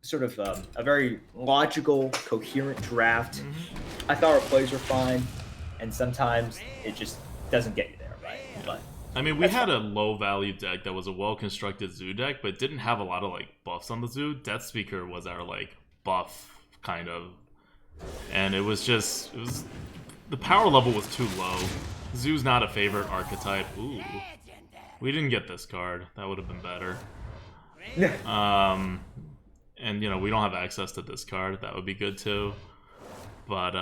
sort of a very logical, coherent draft. Mm-hmm. I thought our plays were fine, and sometimes it just doesn't get you there, right? Yeah. But I mean, we had a low-value deck that was a well-constructed zoo deck, but didn't have a lot of, like, buffs on the zoo. Death Speaker was our, like, buff, kind of. And it was the power level was too low. Zoo's not a favorite archetype. Ooh. We didn't get this card. That would have been better. And, you know, we don't have access to this card. That would be good, too. But,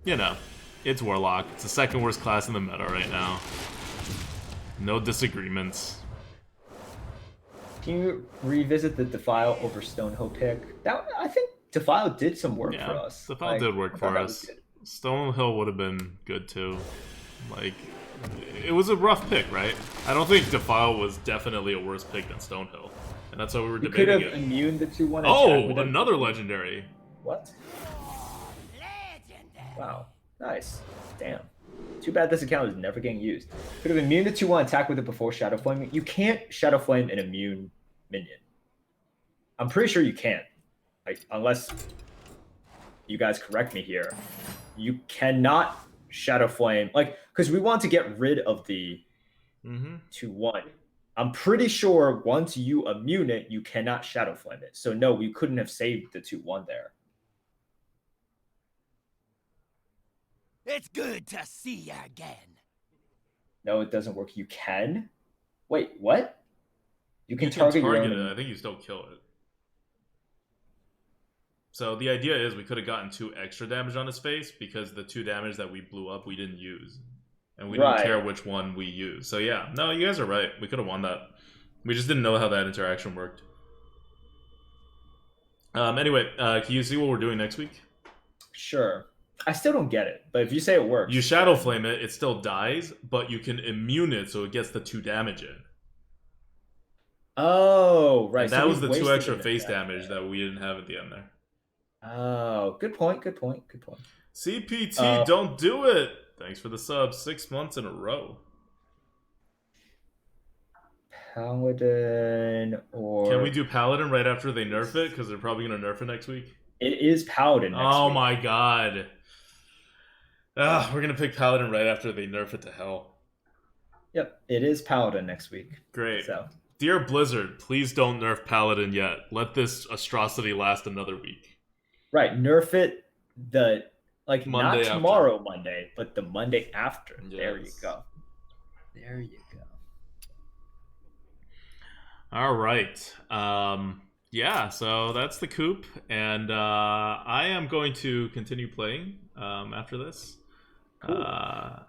you know, it's Warlock. It's the second worst class in the meta right now. No disagreements. Can you revisit the Defile over Stonehill pick? I think Defile did some work for us. Defile did work for us. Stonehill would have been good, too. Like, it was a rough pick, right? I don't think Defile was definitely a worse pick than Stonehill. And that's why we were debating it. You could have immune the 2/1. Oh, another legendary. What? Wow. Nice. Damn. Too bad this account is never getting used. Could have immune the 2/1 attack with it before Shadow Flame. You can't Shadow Flame an immune minion. I'm pretty sure you can't. Like, unless you guys correct me here. You cannot Shadow Flame. Like, because we want to get rid of the 2/1. I'm pretty sure once you immune it, you cannot Shadow Flame it. So no, we couldn't have saved the 2/1 there. It's good to see you again. No, it doesn't work. You can? Wait, what? You can target your own... it. I think you still kill it. So the idea is we could have gotten 2 extra damage on his face because the 2 damage that we blew up we didn't use. And we didn't care which one we used. So yeah, no, you guys are right. We could have won that. We just didn't know how that interaction worked. Anyway, can you see what we're doing next week? Sure. I still don't get it, but if you say it works... You Shadow Flame it, it still dies, but you can immune it so it gets the 2 damage in. Oh, right. And that was the 2 extra face damage that we didn't have at the end there. Oh, good point. CPT, don't do it! Thanks for the sub. 6 months in a row. Paladin or... Can we do Paladin right after they nerf it? Because they're probably going to nerf it next week. It is Paladin next week. My god. We're going to pick Paladin right after they nerf it to hell. Yep, it is Paladin next week. Great. So. Dear Blizzard, please don't nerf Paladin yet. Let this atrocity last another week. Right, nerf it not Monday tomorrow after. Monday, but the Monday after. Yes. There you go. There you go. All right. Yeah, so that's the Coop, and I am going to continue playing after this. Cool.